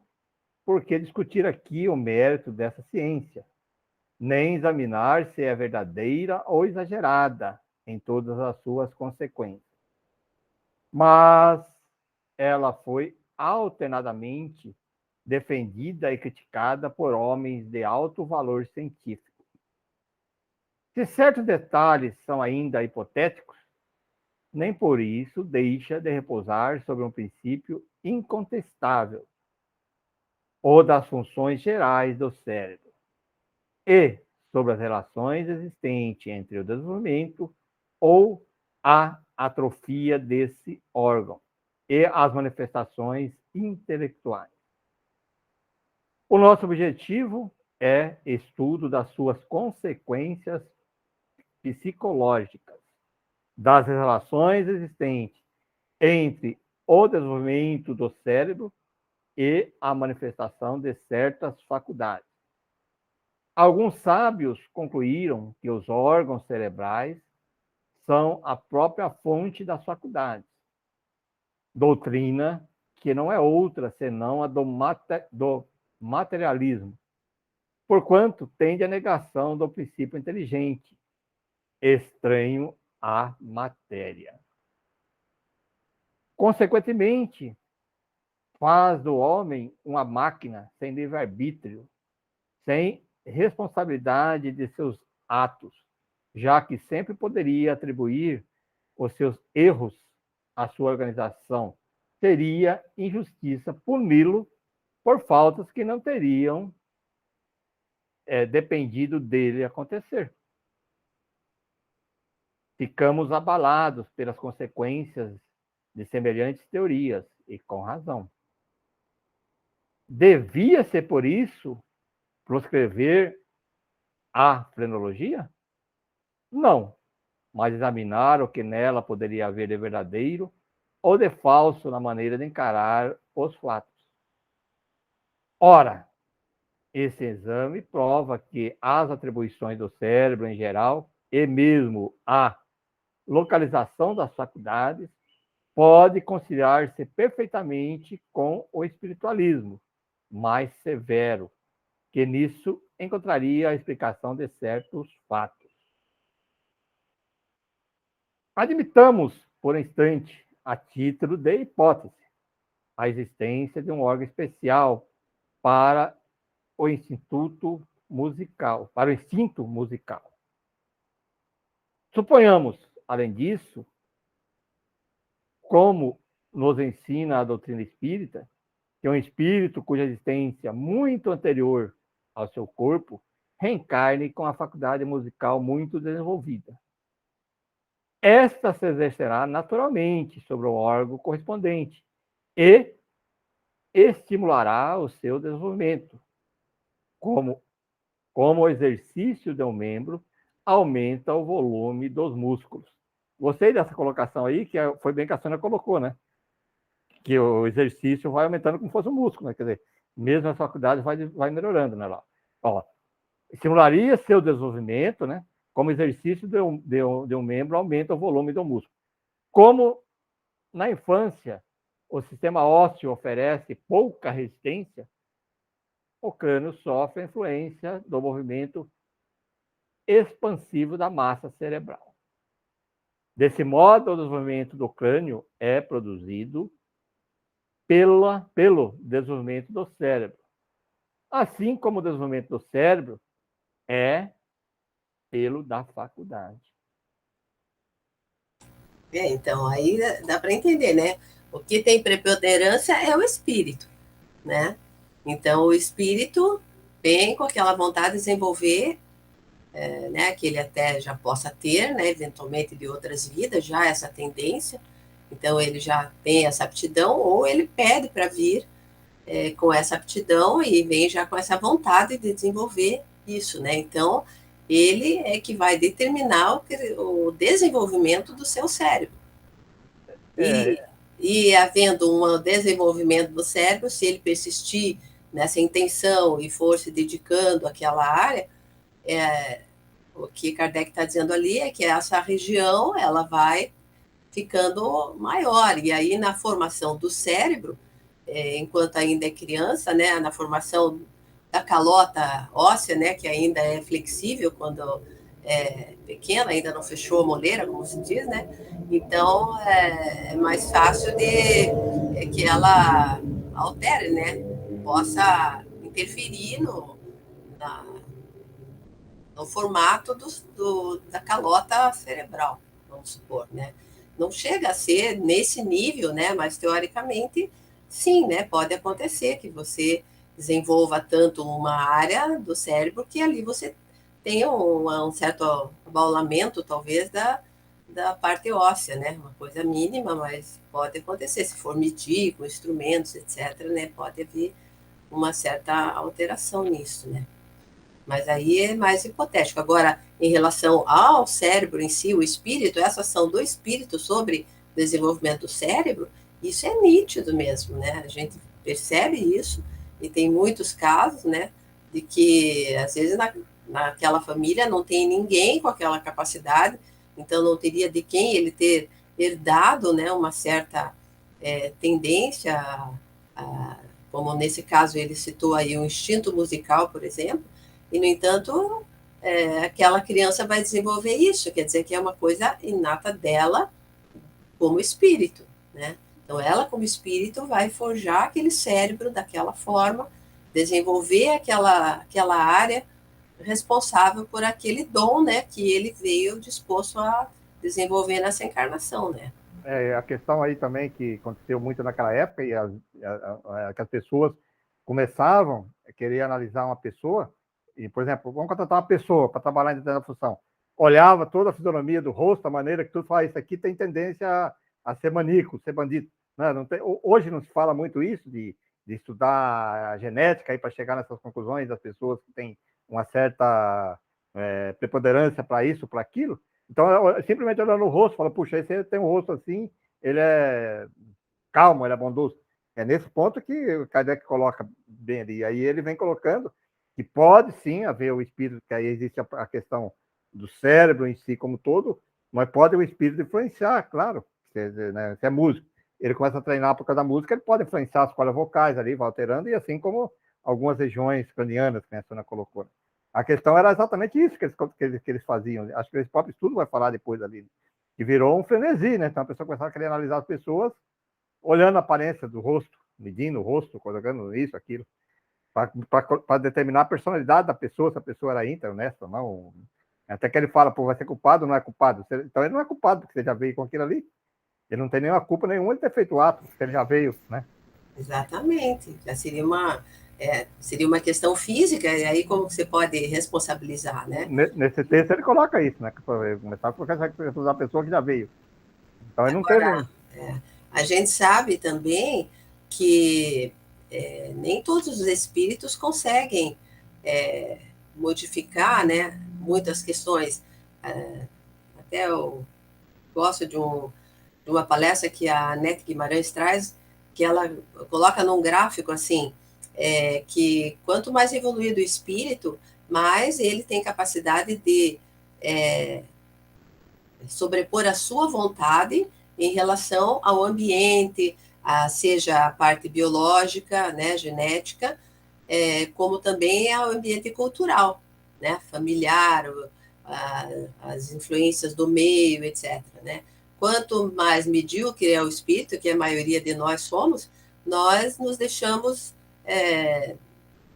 por que discutir aqui o mérito dessa ciência, nem examinar se é verdadeira ou exagerada em todas as suas consequências. Mas ela foi alternadamente defendida e criticada por homens de alto valor científico. Se certos detalhes são ainda hipotéticos, nem por isso deixa de repousar sobre um princípio incontestável, ou das funções gerais do cérebro, e sobre as relações existentes entre o desenvolvimento ou a atrofia desse órgão e as manifestações intelectuais. O nosso objetivo é estudo das suas consequências psicológicas, das relações existentes entre o desenvolvimento do cérebro e a manifestação de certas faculdades. Alguns sábios concluíram que os órgãos cerebrais são a própria fonte das faculdades. Doutrina que não é outra senão a do materialismo, porquanto tende à negação do princípio inteligente, estranho à matéria. Consequentemente, faz do homem uma máquina sem livre-arbítrio, sem responsabilidade de seus atos, já que sempre poderia atribuir os seus erros à sua organização. Seria injustiça puni-lo por faltas que não teriam dependido dele acontecer. Ficamos abalados pelas consequências de semelhantes teorias, e com razão. Devia ser, por isso, proscrever a frenologia? Não, mas examinar o que nela poderia haver de verdadeiro ou de falso na maneira de encarar os fatos. Ora, esse exame prova que as atribuições do cérebro em geral, e mesmo a localização das faculdades, pode conciliar-se perfeitamente com o espiritualismo, mais severo, que nisso encontraria a explicação de certos fatos. Admitamos, por um instante, a título de hipótese, a existência de um órgão especial para o instinto musical. Suponhamos, além disso, como nos ensina a doutrina espírita, que um espírito cuja existência muito anterior ao seu corpo reencarne com a faculdade musical muito desenvolvida. Esta se exercerá naturalmente sobre o órgão correspondente e estimulará o seu desenvolvimento, como o exercício de um membro aumenta o volume dos músculos. Gostei dessa colocação aí, que foi bem que a Sônia colocou, né? Que o exercício vai aumentando como fosse um músculo, né? Quer dizer, mesmo a faculdade vai melhorando, né? Ó, estimularia seu desenvolvimento, né? Como exercício de um membro aumenta o volume do músculo. Como na infância o sistema ósseo oferece pouca resistência, o crânio sofre a influência do movimento expansivo da massa cerebral. Desse modo, o desenvolvimento do crânio é produzido pelo desenvolvimento do cérebro. Assim como o desenvolvimento do cérebro é pelo da faculdade. Então, aí dá para entender, né? O que tem preponderância é o espírito, né? Então, o espírito vem com aquela vontade de desenvolver, né? Que ele até já possa ter, né? Eventualmente de outras vidas, já essa tendência. Então, ele já tem essa aptidão, ou ele pede para vir com essa aptidão e vem já com essa vontade de desenvolver isso, né? Então, ele é que vai determinar o desenvolvimento do seu cérebro. E havendo um desenvolvimento do cérebro, se ele persistir nessa intenção e for se dedicando àquela área, o que Kardec está dizendo ali é que essa região ela vai ficando maior. E aí, na formação do cérebro, enquanto ainda é criança, né, na formação da calota óssea, né, que ainda é flexível quando é pequena, ainda não fechou a moleira, como se diz, né? Então, é mais fácil que ela altere, né? Possa interferir no formato da calota cerebral, vamos supor, né? Não chega a ser nesse nível, né? Mas, teoricamente, sim, né? Pode acontecer que você desenvolva tanto uma área do cérebro que ali você tenha um certo abaulamento, talvez, da parte óssea, né? Uma coisa mínima, mas pode acontecer. Se for medir com instrumentos, etc., né? Pode haver uma certa alteração nisso, né? Mas aí é mais hipotético. Agora, em relação ao cérebro em si, o espírito, essa ação do espírito sobre o desenvolvimento do cérebro, isso é nítido mesmo, né? A gente percebe isso, e tem muitos casos, né, de que, às vezes, naquela família não tem ninguém com aquela capacidade, então não teria de quem ele ter herdado, né, uma certa tendência, como nesse caso ele citou aí o instinto musical, por exemplo, e, no entanto, aquela criança vai desenvolver isso, quer dizer que é uma coisa inata dela como espírito, né? Então, ela como espírito vai forjar aquele cérebro daquela forma, desenvolver aquela área responsável por aquele dom, né, que ele veio disposto a desenvolver nessa encarnação, né? A questão aí também que aconteceu muito naquela época, e que as pessoas começavam a querer analisar uma pessoa, e, por exemplo, vamos contratar uma pessoa para trabalhar em determinada função, olhava toda a fisionomia do rosto, a maneira que tudo faz, isso aqui tem tendência a ser maníaco, ser bandido. Não tem, hoje não se fala muito isso, de estudar a genética para chegar nessas conclusões das pessoas que têm uma certa preponderância para isso, para aquilo. Então, simplesmente olhando o rosto, fala, puxa, esse tem um rosto assim, ele é calmo, ele é bondoso. É nesse ponto que o Kardec coloca bem ali. Aí ele vem colocando que pode sim haver o espírito, que aí existe a questão do cérebro em si como todo, mas pode o espírito influenciar, claro, se é músico. ele começa a treinar por causa da música, ele pode influenciar as cordas vocais ali, vai alterando, e assim como algumas regiões cranianas, que a Sônia colocou. Né? A questão era exatamente isso que eles faziam. Acho que esse próprio estudo vai falar depois ali. Que virou um frenesi, né? Então a pessoa começava a querer analisar as pessoas olhando a aparência do rosto, medindo o rosto, colocando isso, aquilo, para determinar a personalidade da pessoa, se a pessoa era íntegra, honesta ou não. Até que ele fala, pô, vai ser culpado ou não é culpado? Então ele não é culpado, porque você já veio com aquilo ali. Ele não tem nenhuma culpa nenhuma de ter feito o ato, porque ele já veio, né? Exatamente. Já seria uma questão física, e aí como você pode responsabilizar, né? Nesse texto ele coloca isso, né? Começar a colocar a pessoa que já veio. Então ele não Agora, teve... a gente sabe também que nem todos os espíritos conseguem modificar, né, muitas questões. Até eu gosto de uma palestra que a Nete Guimarães traz, que ela coloca num gráfico assim, que quanto mais evoluído o espírito, mais ele tem capacidade de sobrepor a sua vontade em relação ao ambiente, seja a parte biológica, né, genética, como também ao ambiente cultural, né, familiar, as influências do meio, etc. Né? Quanto mais medíocre é o espírito, que a maioria de nós somos, nós nos deixamos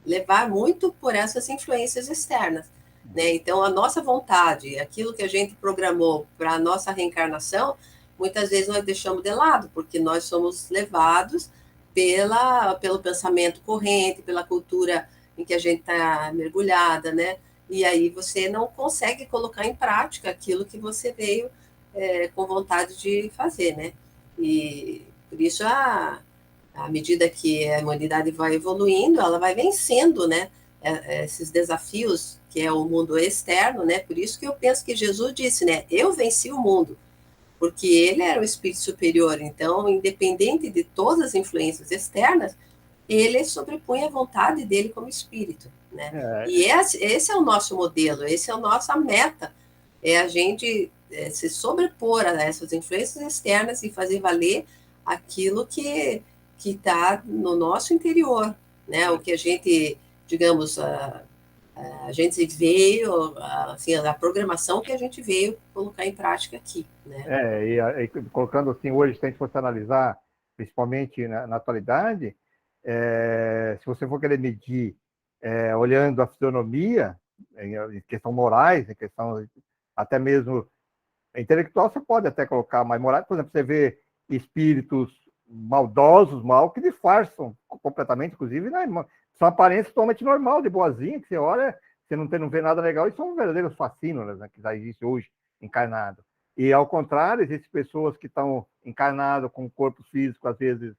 levar muito por essas influências externas. Né? Então, a nossa vontade, aquilo que a gente programou para a nossa reencarnação, muitas vezes nós deixamos de lado, porque nós somos levados pelo pensamento corrente, pela cultura em que a gente está mergulhada, né? E aí você não consegue colocar em prática aquilo que você veio com vontade de fazer, né? E por isso, à medida que a humanidade vai evoluindo, ela vai vencendo, né? Esses desafios que é o mundo externo, né? Por isso que eu penso que Jesus disse, né? Eu venci o mundo, porque ele era o espírito superior. Então, independente de todas as influências externas, ele sobrepunha a vontade dele como espírito, né? E esse é o nosso modelo, esse é a nossa meta, é a gente se sobrepor a essas influências externas e fazer valer aquilo que está no nosso interior, né? O que a gente, digamos, a gente veio, assim, a programação que a gente veio colocar em prática aqui, né? E colocando assim, hoje, se a gente fosse analisar, principalmente na atualidade, se você for querer medir olhando a fisionomia, em questão morais, em questão até mesmo intelectual, você pode até colocar mais morais. Por exemplo, você vê espíritos maldosos, mal, que disfarçam completamente, inclusive, né? São aparências totalmente normal, de boazinha, que você olha, você não vê nada legal, e são verdadeiros fascínoras, né, que já existe hoje, encarnado. E, ao contrário, existem pessoas que estão encarnadas com corpos físicos, às vezes,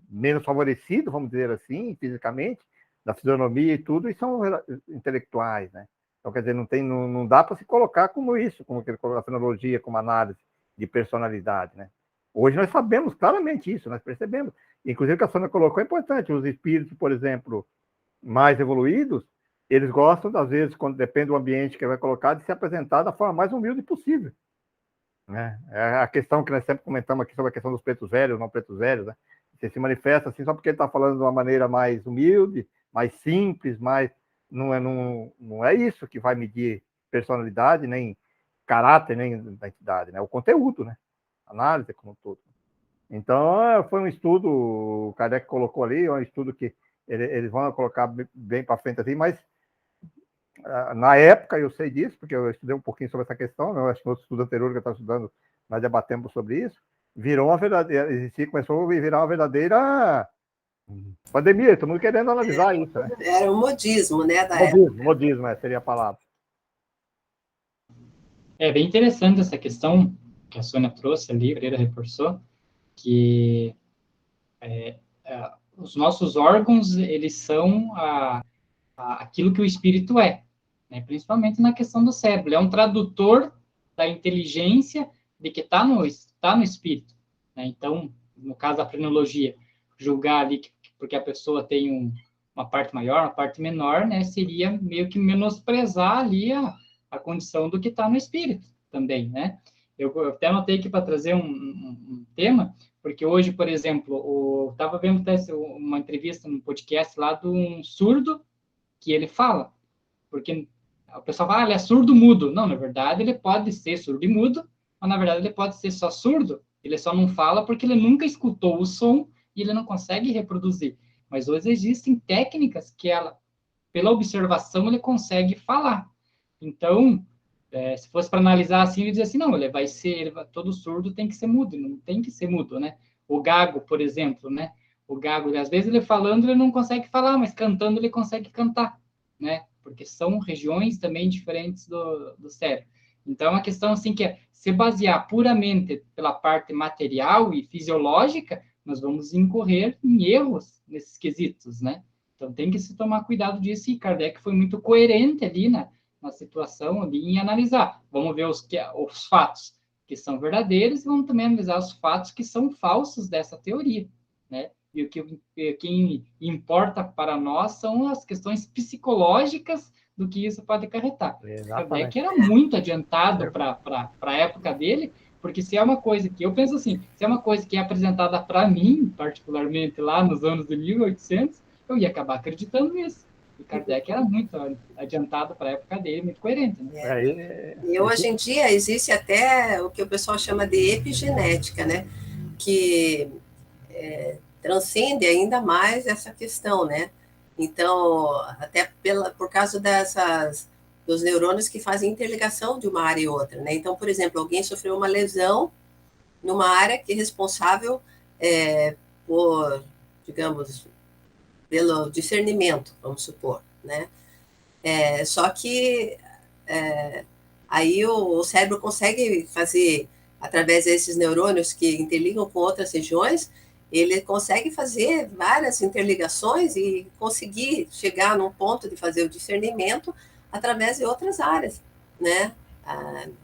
menos favorecidos, vamos dizer assim, fisicamente, da fisionomia e tudo, e são intelectuais, né? Então, quer dizer, não dá para se colocar como isso, como a fenologia, como análise de personalidade, né? Hoje nós sabemos claramente isso, nós percebemos. Inclusive, o que a Sônia colocou é importante. Os espíritos, por exemplo, mais evoluídos, eles gostam, às vezes, quando depende do ambiente que vai colocar, de se apresentar da forma mais humilde possível. Né? É a questão que nós sempre comentamos aqui sobre a questão dos pretos velhos, não pretos velhos, né? Você se manifesta assim só porque ele está falando de uma maneira mais humilde, mais simples, mais... Não é isso que vai medir personalidade, nem caráter, nem identidade, né? O conteúdo, né? Análise como um todo. Então, foi um estudo, o Kardec colocou ali, um estudo que eles vão colocar bem para frente assim, mas na época eu sei disso, porque eu estudei um pouquinho sobre essa questão, né? Eu acho que no outro estudo anterior que eu estava estudando, nós debatemos sobre isso, virou uma verdadeira, começou a virar uma verdadeira pandemia, todo mundo querendo analisar isso, né? Era um modismo, né, da época. Modismo, seria a palavra. É bem interessante essa questão que a Sônia trouxe ali, a Pereira reforçou, que os nossos órgãos, eles são aquilo que o espírito é, né? Principalmente na questão do cérebro. Ele é um tradutor da inteligência de que está no espírito, né? Então, no caso da frenologia, julgar ali porque a pessoa tem uma parte maior, uma parte menor, né? Seria meio que menosprezar ali a condição do que está no espírito também, né? Eu até anotei aqui para trazer um tema, porque hoje, por exemplo, eu estava vendo uma entrevista no podcast lá de um surdo que ele fala, porque o pessoal fala, ele é surdo-mudo. Não, na verdade, ele pode ser surdo e mudo, mas na verdade ele pode ser só surdo, ele só não fala porque ele nunca escutou o som e ele não consegue reproduzir. Mas hoje existem técnicas que pela observação, ele consegue falar. Então, se fosse para analisar assim, eu ia dizer assim, não, todo surdo tem que ser mudo, não tem que ser mudo, né? O gago, por exemplo, né? O gago, às vezes ele falando, ele não consegue falar, mas cantando ele consegue cantar, né? Porque são regiões também diferentes do cérebro. Então, é uma questão assim que se basear puramente pela parte material e fisiológica, nós vamos incorrer em erros nesses quesitos, né? Então, tem que se tomar cuidado disso, e Kardec foi muito coerente ali na situação ali em analisar. Vamos ver os fatos que são verdadeiros e vamos também analisar os fatos que são falsos dessa teoria, né? E o que importa para nós são as questões psicológicas do que isso pode acarretar. Kardec era muito adiantado para a época dele, porque se é uma coisa que, eu penso assim, se é uma coisa que é apresentada para mim, particularmente lá nos anos de 1800, eu ia acabar acreditando nisso. E Kardec era muito adiantado para a época dele, muito coerente. Né? E hoje em dia existe até o que o pessoal chama de epigenética, né? Que transcende ainda mais essa questão, né? Então, até por causa dos neurônios que fazem interligação de uma área e outra, né? Então, por exemplo, alguém sofreu uma lesão numa área que é responsável por, digamos, pelo discernimento, vamos supor, né? Só que aí o cérebro consegue fazer, através desses neurônios que interligam com outras regiões, ele consegue fazer várias interligações e conseguir chegar num ponto de fazer o discernimento através de outras áreas, né?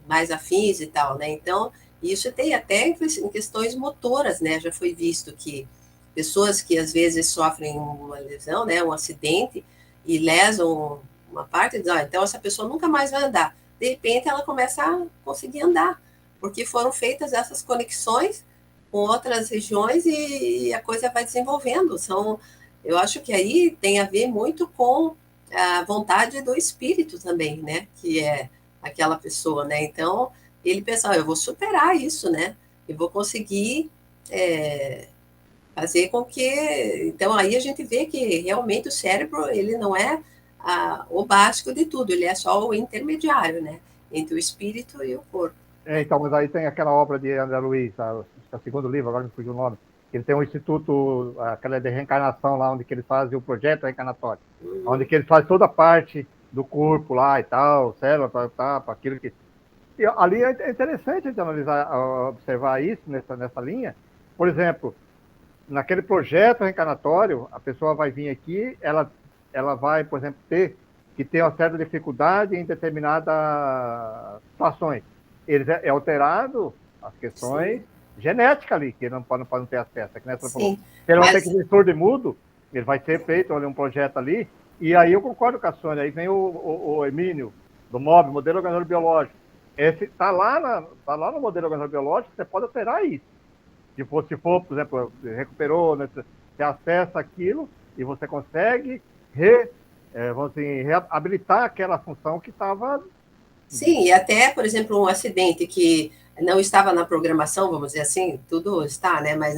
Mais afins e tal, né? Então, isso tem até em questões motoras, né? Já foi visto que pessoas que às vezes sofrem uma lesão, né? Um acidente e lesam uma parte, dizem, então essa pessoa nunca mais vai andar. De repente, ela começa a conseguir andar, porque foram feitas essas conexões com outras regiões e a coisa vai desenvolvendo. Eu acho que aí tem a ver muito com a vontade do espírito também, né? Que é aquela pessoa, né? Então, ele pensa, eu vou superar isso, né? Eu vou conseguir fazer com que... Então, aí a gente vê que realmente o cérebro, ele não é o básico de tudo, ele é só o intermediário, né? Entre o espírito e o corpo. Então, mas aí tem aquela obra de André Luiz, o segundo livro, agora não fugiu o nome, ele tem um instituto, aquela de reencarnação lá, onde que ele faz o projeto reencarnatório, onde que ele faz toda a parte do corpo lá e tal, célula, para aquilo que... E ali é interessante a gente analisar, observar isso nessa linha. Por exemplo, naquele projeto reencarnatório, a pessoa vai vir aqui, ela vai, por exemplo, ter uma certa dificuldade em determinadas situações. Ele é alterado as questões genéticas ali, que ele não pode ter acesso. É que nessa falou. Ele vai ter que ser surdo e mudo, ele vai ser feito ali, um projeto ali, e aí eu concordo com a Sônia, aí vem o Emílio, do MOB, Modelo Organizador Biológico. Esse está lá no Modelo Organizador Biológico, você pode alterar isso. Se for, por exemplo, recuperou, né, você acessa aquilo e você consegue reabilitar aquela função que estava... Sim, e até, por exemplo, um acidente que não estava na programação, vamos dizer assim, tudo está, né? Mas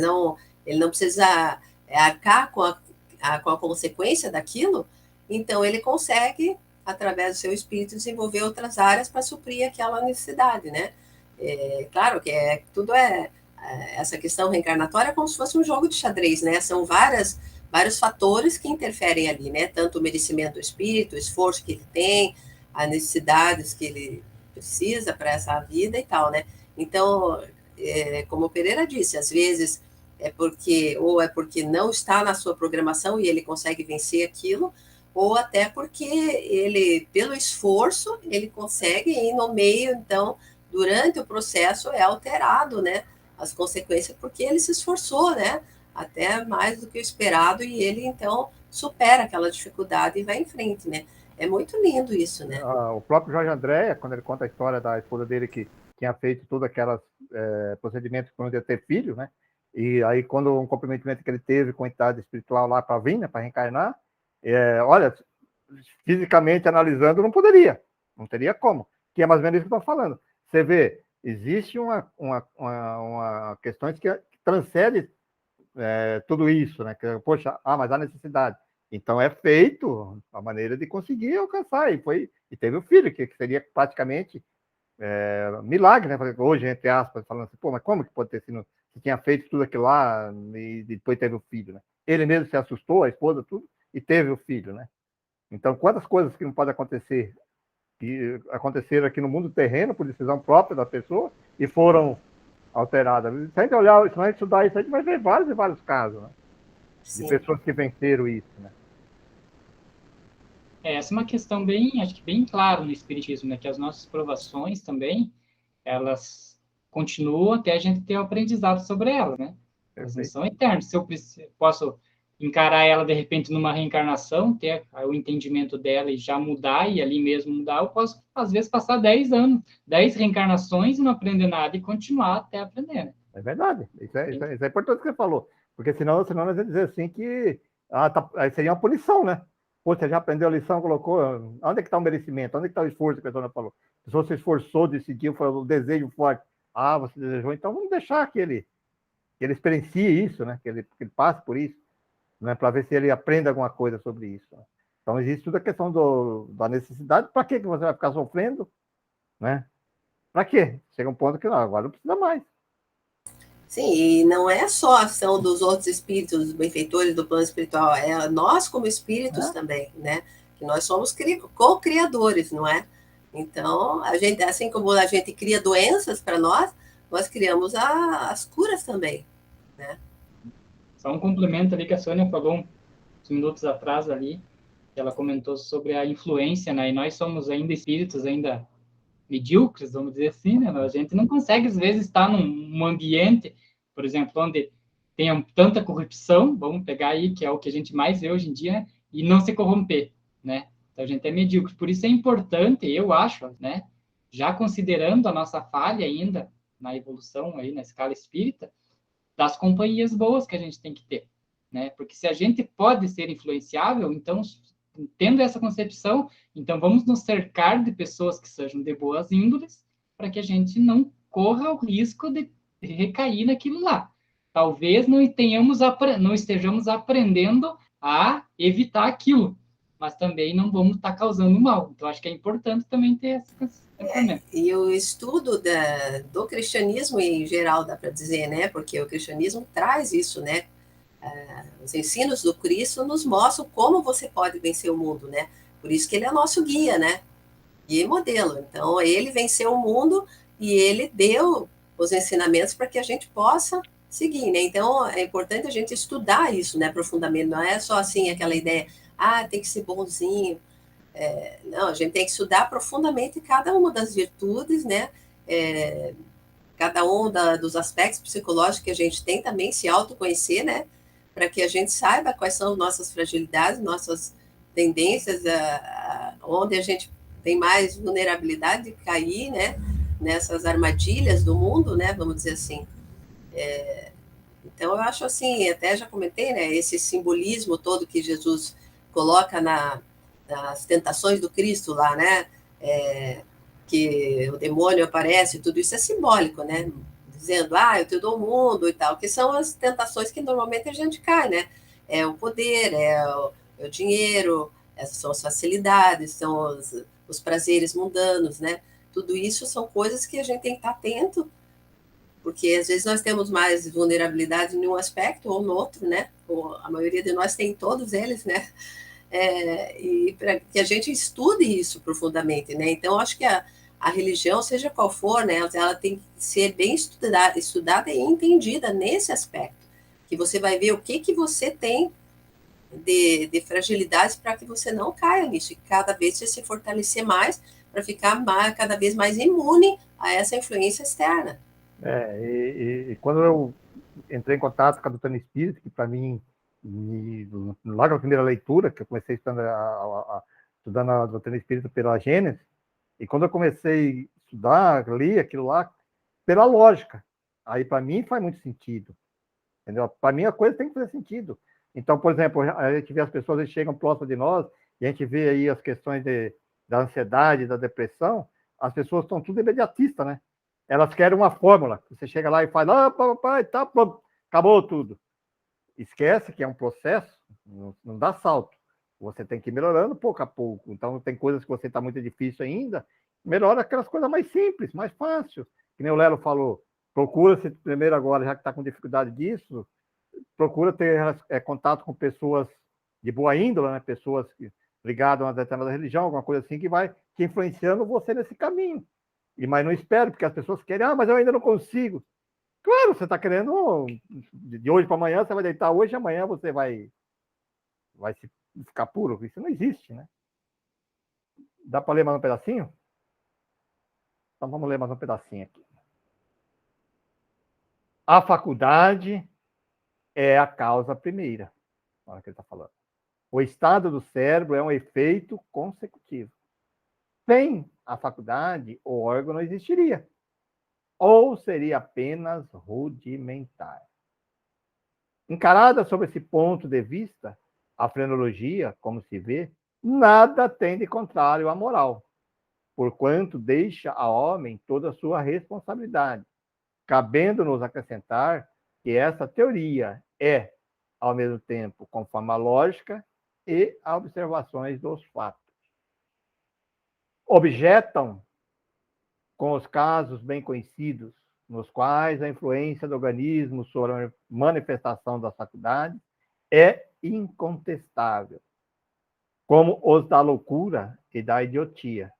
ele não precisa arcar com a consequência daquilo, então ele consegue, através do seu espírito, desenvolver outras áreas para suprir aquela necessidade, né? Claro que tudo essa questão reencarnatória é como se fosse um jogo de xadrez, né? São vários fatores que interferem ali, né? Tanto o merecimento do espírito, o esforço que ele tem, as necessidades que ele precisa para essa vida e tal, né? Então, como o Pereira disse, às vezes é porque não está na sua programação e ele consegue vencer aquilo, ou até porque ele, pelo esforço, ele consegue ir no meio, então, durante o processo é alterado, né? As consequências, porque ele se esforçou, né? Até mais do que o esperado, e ele, então, supera aquela dificuldade e vai em frente, né? É muito lindo isso, né? O próprio Jorge André, quando ele conta a história da esposa dele que tinha feito todos aqueles procedimentos para poder ter filho, né? E aí, quando um comprometimento que ele teve com a entidade espiritual lá para vir, né, para reencarnar, olha, fisicamente analisando, não poderia, não teria como. Que é mais ou menos isso que eu estou falando. Você vê, existe uma questão que transcende tudo isso, né? Que, poxa, mas há necessidade. Então é feito a maneira de conseguir alcançar, e teve o filho, que seria praticamente milagre, né? Hoje, entre aspas, falando assim, pô, mas como que pode ter sido, se tinha feito tudo aquilo lá e depois teve o filho, né? Ele mesmo se assustou, a esposa, tudo, e teve o filho, né? Então, quantas coisas que não podem acontecer, que aconteceram aqui no mundo terreno, por decisão própria da pessoa, e foram alteradas. Se a gente olhar, se a gente estudar isso, a gente vai ver vários e vários casos, né? De pessoas que venceram isso, né? Essa é uma questão bem, acho que bem clara no Espiritismo, né? Que as nossas provações também, elas continuam até a gente ter o aprendizado sobre elas, né? Elas não são eternas. Se eu posso encarar ela, de repente, numa reencarnação, ter o entendimento dela e já mudar, e ali mesmo mudar, eu posso, às vezes, passar 10 anos, 10 reencarnações e não aprender nada e continuar até aprender, né? É verdade. Isso é importante o que você falou. Porque senão nós vamos dizer assim que aí seria uma punição, né? Pô, você já aprendeu a lição, colocou. Onde é que está o merecimento? Onde é que está o esforço que a pessoa falou? Se você esforçou, decidiu, foi um desejo forte. Você desejou, então vamos deixar que ele experiencie isso, né? Que ele passe por isso, né? Para ver se ele aprende alguma coisa sobre isso. Né? Então existe toda a questão da necessidade. Para que você vai ficar sofrendo, né? Para quê? Chega um ponto que não, agora não precisa mais. Sim, e não é só a ação dos outros espíritos, dos benfeitores do plano espiritual, é nós como espíritos também, né? Que nós somos co-criadores, não é? Então, a gente, assim como a gente cria doenças para nós criamos as curas também, né? Só um complemento ali que a Sônia falou uns minutos atrás ali, que ela comentou sobre a influência, né? E nós somos ainda espíritos, ainda medíocres, vamos dizer assim, né? A gente não consegue, às vezes, estar num ambiente, por exemplo, onde tenha tanta corrupção, vamos pegar aí, que é o que a gente mais vê hoje em dia, né? E não se corromper, né? Então, a gente é medíocre. Por isso é importante, eu acho, né? Já considerando a nossa falha ainda na evolução aí, na escala espírita, das companhias boas que a gente tem que ter, né? Porque se a gente pode ser influenciável, então, tendo essa concepção, então vamos nos cercar de pessoas que sejam de boas índoles, para que a gente não corra o risco de recair naquilo lá. Talvez não estejamos aprendendo a evitar aquilo, mas também não vamos estar causando mal. Então, acho que é importante também ter esse pensamento. E o estudo do cristianismo em geral, dá para dizer, né? Porque o cristianismo traz isso, né? Os ensinos do Cristo nos mostram como você pode vencer o mundo, né? Por isso que ele é nosso guia, né? Guia e modelo. Então, ele venceu o mundo e ele deu os ensinamentos para que a gente possa seguir, né? Então, é importante a gente estudar isso, né, profundamente. Não é só assim aquela ideia, tem que ser bonzinho. Não, a gente tem que estudar profundamente cada uma das virtudes, né? Cada um dos aspectos psicológicos que a gente tem também, se autoconhecer, né? Para que a gente saiba quais são nossas fragilidades, nossas tendências, onde a gente tem mais vulnerabilidade de cair, né? Nessas armadilhas do mundo, né? Vamos dizer assim. Então, eu acho assim, até já comentei, né? Esse simbolismo todo que Jesus coloca nas tentações do Cristo lá, né? Que o demônio aparece, tudo isso é simbólico, né? Dizendo, eu te dou o mundo e tal, que são as tentações que normalmente a gente cai, né? É o poder, é o dinheiro, essas são as facilidades, são os prazeres mundanos, né? Tudo isso são coisas que a gente tem que estar atento, porque às vezes nós temos mais vulnerabilidade em um aspecto ou no outro, né? Ou a maioria de nós tem todos eles, né? E para que a gente estude isso profundamente, né? Então, acho que a religião, seja qual for, né, ela tem que ser bem estudada e entendida nesse aspecto, que você vai ver o que você tem de fragilidades para que você não caia nisso, e cada vez você se fortalecer mais para ficar cada vez mais imune a essa influência externa. E quando eu entrei em contato com a doutrina espírita, que para mim, logo na primeira leitura, que eu comecei estudando a doutrina espírita pela Gênesis, e quando eu comecei a estudar, ler aquilo lá pela lógica. Aí, para mim, faz muito sentido. Entendeu? Para mim, a coisa tem que fazer sentido. Então, por exemplo, a gente vê as pessoas que chegam próximas de nós, e a gente vê aí as questões da ansiedade, da depressão, as pessoas estão tudo imediatistas, né? Elas querem uma fórmula. Você chega lá e fala, papai, tá pronto, acabou tudo. Esquece que é um processo, não dá salto. Você tem que ir melhorando pouco a pouco. Então, tem coisas que você está muito difícil ainda, melhora aquelas coisas mais simples, mais fáceis. Que nem o Lelo falou, procura-se primeiro agora, já que está com dificuldade disso, procura ter contato com pessoas de boa índole, né? Pessoas ligadas a uma determinada religião, alguma coisa assim, que vai te influenciando você nesse caminho. Mas não espero, porque as pessoas querem, mas eu ainda não consigo. Claro, você está querendo, de hoje para amanhã, você vai deitar hoje e amanhã você vai ficar puro. Isso não existe, né? Dá para ler mais um pedacinho? Então vamos ler mais um pedacinho aqui. A faculdade é a causa primeira. Olha o que ele está falando. O estado do cérebro é um efeito consecutivo. Sem a faculdade, o órgão não existiria. Ou seria apenas rudimentar. Encarada sob esse ponto de vista, a frenologia, como se vê, nada tem de contrário à moral, porquanto deixa ao homem toda a sua responsabilidade, cabendo-nos acrescentar que essa teoria é, ao mesmo tempo, conforme a lógica e as observações dos fatos. Objetam com os casos bem conhecidos, nos quais a influência do organismo sobre a manifestação das faculdades é incontestável, como os da loucura e da idiotia.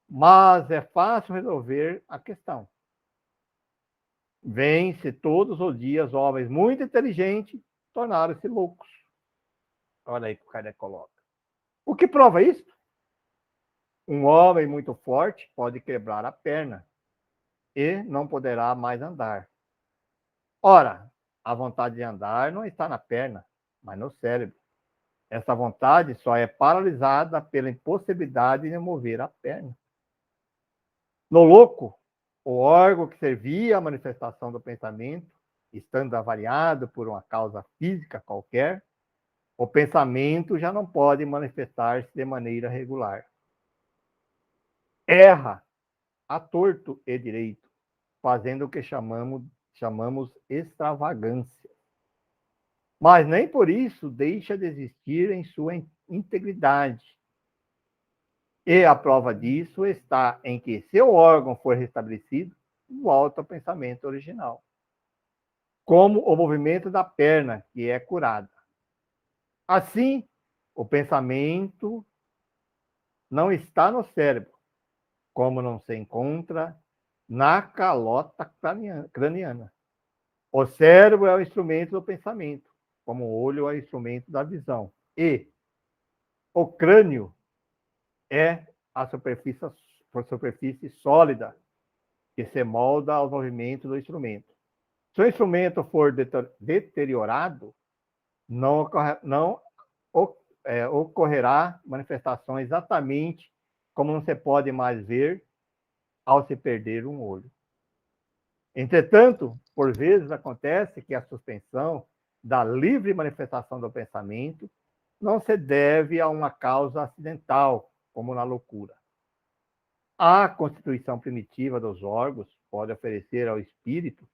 Mas é fácil resolver a questão. Vêm-se todos os dias homens muito inteligentes tornaram-se loucos. Olha aí que o Kardec coloca. O que prova isso? Um homem muito forte pode quebrar a perna e não poderá mais andar. Ora, a vontade de andar não está na perna, mas no cérebro. Essa vontade só é paralisada pela impossibilidade de mover a perna. No louco, o órgão que servia à manifestação do pensamento, estando avariado por uma causa física qualquer, o pensamento já não pode manifestar-se de maneira regular. Erra a torto e direito, fazendo o que chamamos extravagância. Mas nem por isso deixa de existir em sua integridade. E a prova disso está em que, se o órgão for restabelecido, volta ao pensamento original. Como o movimento da perna, que é curada. Assim, o pensamento não está no cérebro, como não se encontra na calota craniana. O cérebro é o instrumento do pensamento, como o olho é o instrumento da visão. E o crânio é a superfície sólida que se molda aos movimentos do instrumento. Se o instrumento for deteriorado, não ocorrerá manifestações exatamente como não se pode mais ver ao se perder um olho. Entretanto, por vezes acontece que a suspensão da livre manifestação do pensamento não se deve a uma causa acidental, como na loucura. A constituição primitiva dos órgãos pode oferecer ao espírito,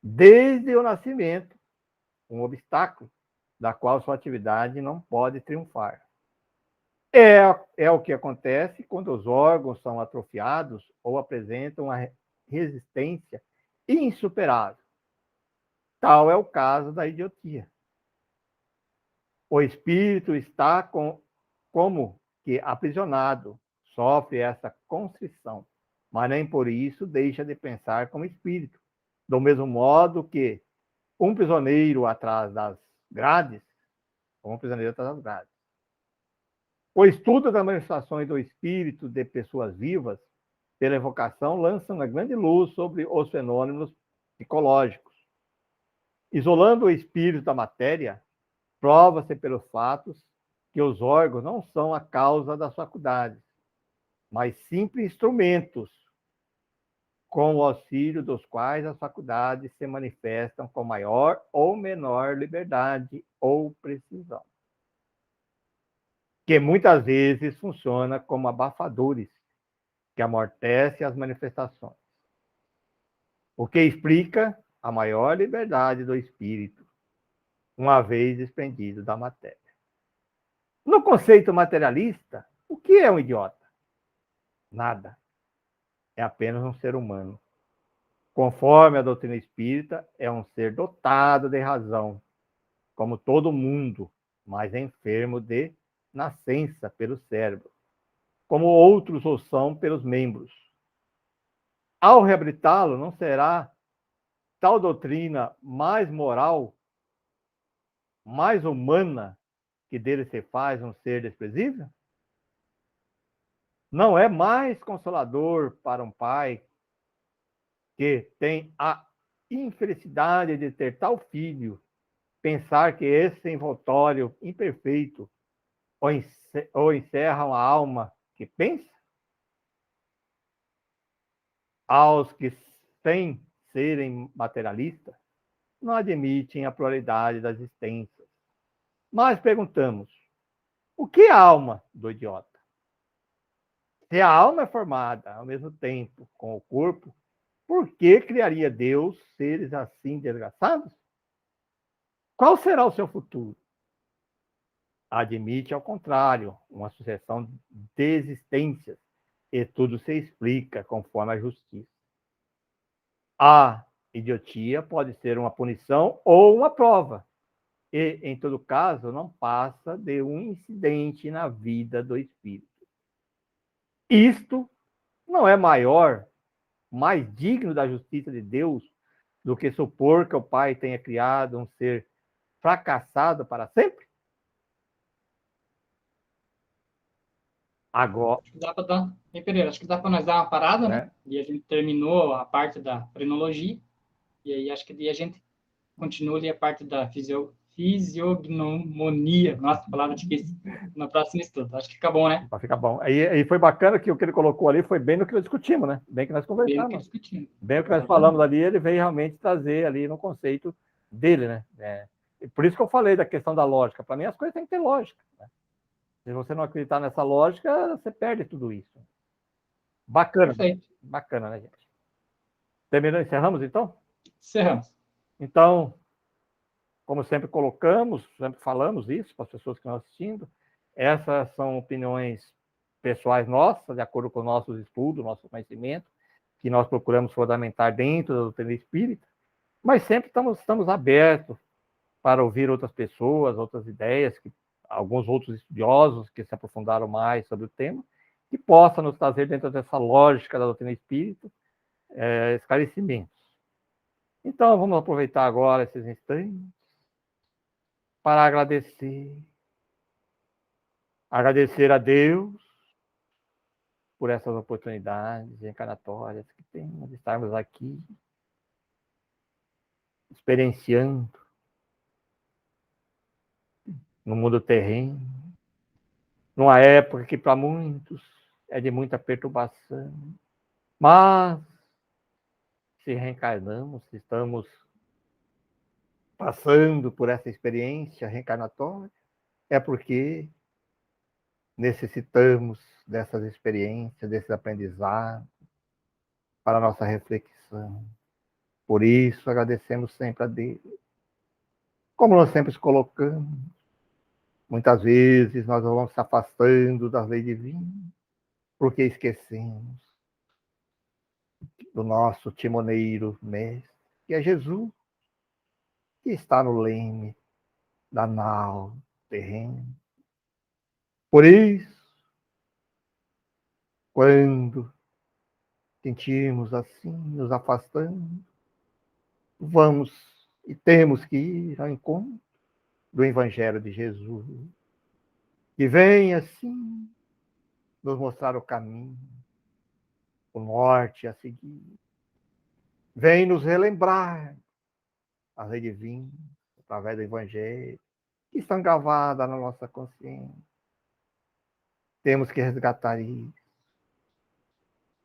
desde o nascimento, um obstáculo, da qual sua atividade não pode triunfar. É o que acontece quando os órgãos são atrofiados ou apresentam uma resistência insuperável. Tal é o caso da idiotia. O espírito está como que aprisionado, sofre essa constrição, mas nem por isso deixa de pensar como espírito. Do mesmo modo que um prisioneiro atrás das grades, O estudo das manifestações do espírito de pessoas vivas, pela evocação, lança uma grande luz sobre os fenômenos psicológicos. Isolando o espírito da matéria, prova-se pelos fatos que os órgãos não são a causa das faculdades, mas simples instrumentos com o auxílio dos quais as faculdades se manifestam com maior ou menor liberdade ou precisão, que muitas vezes funciona como abafadores que amortecem as manifestações, o que explica a maior liberdade do espírito, uma vez desprendido da matéria. No conceito materialista, o que é um idiota? Nada. É apenas um ser humano. Conforme a doutrina espírita, é um ser dotado de razão, como todo mundo, mas enfermo de nascença pelo cérebro, como outros o são pelos membros. Ao reabilitá-lo, não será tal doutrina mais moral, mais humana, que dele se faz um ser desprezível? Não é mais consolador para um pai que tem a infelicidade de ter tal filho pensar que esse envoltório imperfeito ou encerra uma alma que pensa? Aos que, sem serem materialistas, não admitem a pluralidade das existências. Mas perguntamos, o que é a alma do idiota? Se a alma é formada ao mesmo tempo com o corpo, por que criaria Deus seres assim desgraçados? Qual será o seu futuro? Admite, ao contrário, uma sucessão de existências, e tudo se explica conforme a justiça. A idiotia pode ser uma punição ou uma prova, e, em todo caso, não passa de um incidente na vida do espírito. Isto não é maior, mais digno da justiça de Deus do que supor que o Pai tenha criado um ser fracassado para sempre? Agora, Acho que dá para dar, Pereira, acho que dá para nós dar uma parada, né? E a gente terminou a parte da frenologia, e aí acho que daí a gente continua ali a parte da fisiognomonia, nossa, palavra difícil, no próximo estudo. Acho que fica bom, né? Fica bom. Aí foi bacana que o que ele colocou ali foi bem no que nós discutimos, né? Bem que nós Bem do que conversamos. discutimos. Bem o que nós falamos ali, ele veio realmente trazer ali no conceito dele, né? Por isso que eu falei da questão da lógica. Para mim, as coisas têm que ter lógica. Né? Se você não acreditar nessa lógica, você perde tudo isso. Bacana. Perfeito. Bacana, né, gente? Terminou, encerramos, então? Encerramos. Então, como sempre colocamos, sempre falamos isso para as pessoas que estão assistindo, essas são opiniões pessoais nossas, de acordo com nossos estudos, nosso conhecimento, que nós procuramos fundamentar dentro da doutrina espírita, mas sempre estamos abertos para ouvir outras pessoas, outras ideias, alguns outros estudiosos que se aprofundaram mais sobre o tema, que possam nos trazer dentro dessa lógica da doutrina espírita esclarecimentos. Então, vamos aproveitar agora esses instantes para agradecer a Deus por essas oportunidades encarnatórias que temos de estarmos aqui experienciando no mundo terreno, numa época que para muitos é de muita perturbação, mas se reencarnamos, se estamos passando por essa experiência reencarnatória, é porque necessitamos dessas experiências, desses aprendizados para a nossa reflexão. Por isso, agradecemos sempre a Deus. Como nós sempre colocamos, muitas vezes nós vamos se afastando da lei divina, porque esquecemos do nosso timoneiro mestre, que é Jesus, que está no leme da nau terrena. Por isso, quando sentirmos assim, nos afastando, vamos e temos que ir ao encontro do Evangelho de Jesus, que vem assim nos mostrar o caminho, o norte a seguir. Vem nos relembrar a lei divina, através do Evangelho, que estão gravadas na nossa consciência. Temos que resgatar isso.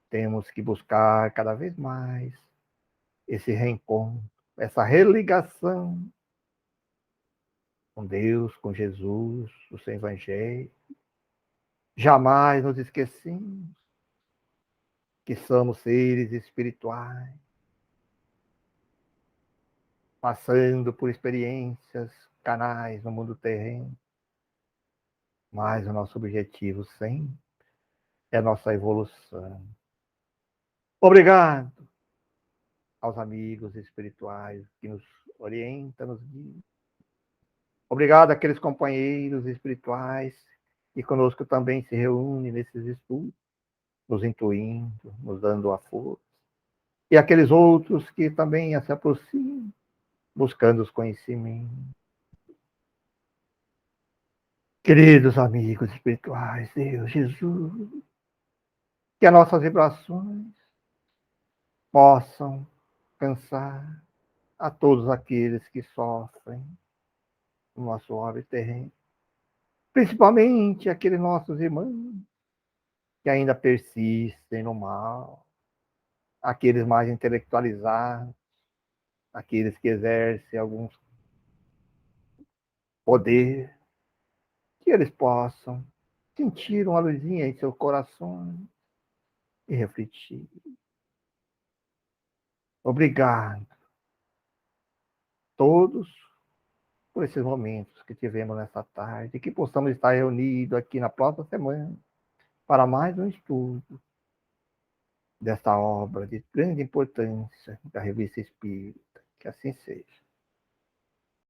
temos que buscar cada vez mais esse reencontro, essa religação com Deus, com Jesus, o seu Evangelho. Jamais nos esquecemos que somos seres espirituais, passando por experiências canais no mundo terreno, mas o nosso objetivo sempre é a nossa evolução. Obrigado aos amigos espirituais que nos orientam, nos guiam. Obrigado àqueles companheiros espirituais que conosco também se reúnem nesses estudos, nos intuindo, nos dando a força. E aqueles outros que também se aproximam, buscando os conhecimentos. Queridos amigos espirituais, Deus, Jesus, que as nossas vibrações possam alcançar a todos aqueles que sofrem no nosso orbe terreno, principalmente aqueles nossos irmãos que ainda persistem no mal, aqueles mais intelectualizados, aqueles que exercem algum poder, que eles possam sentir uma luzinha em seu coração e refletir. Obrigado a todos por esses momentos que tivemos nessa tarde, e que possamos estar reunidos aqui na próxima semana para mais um estudo desta obra de grande importância da Revista Espírita. Que assim seja.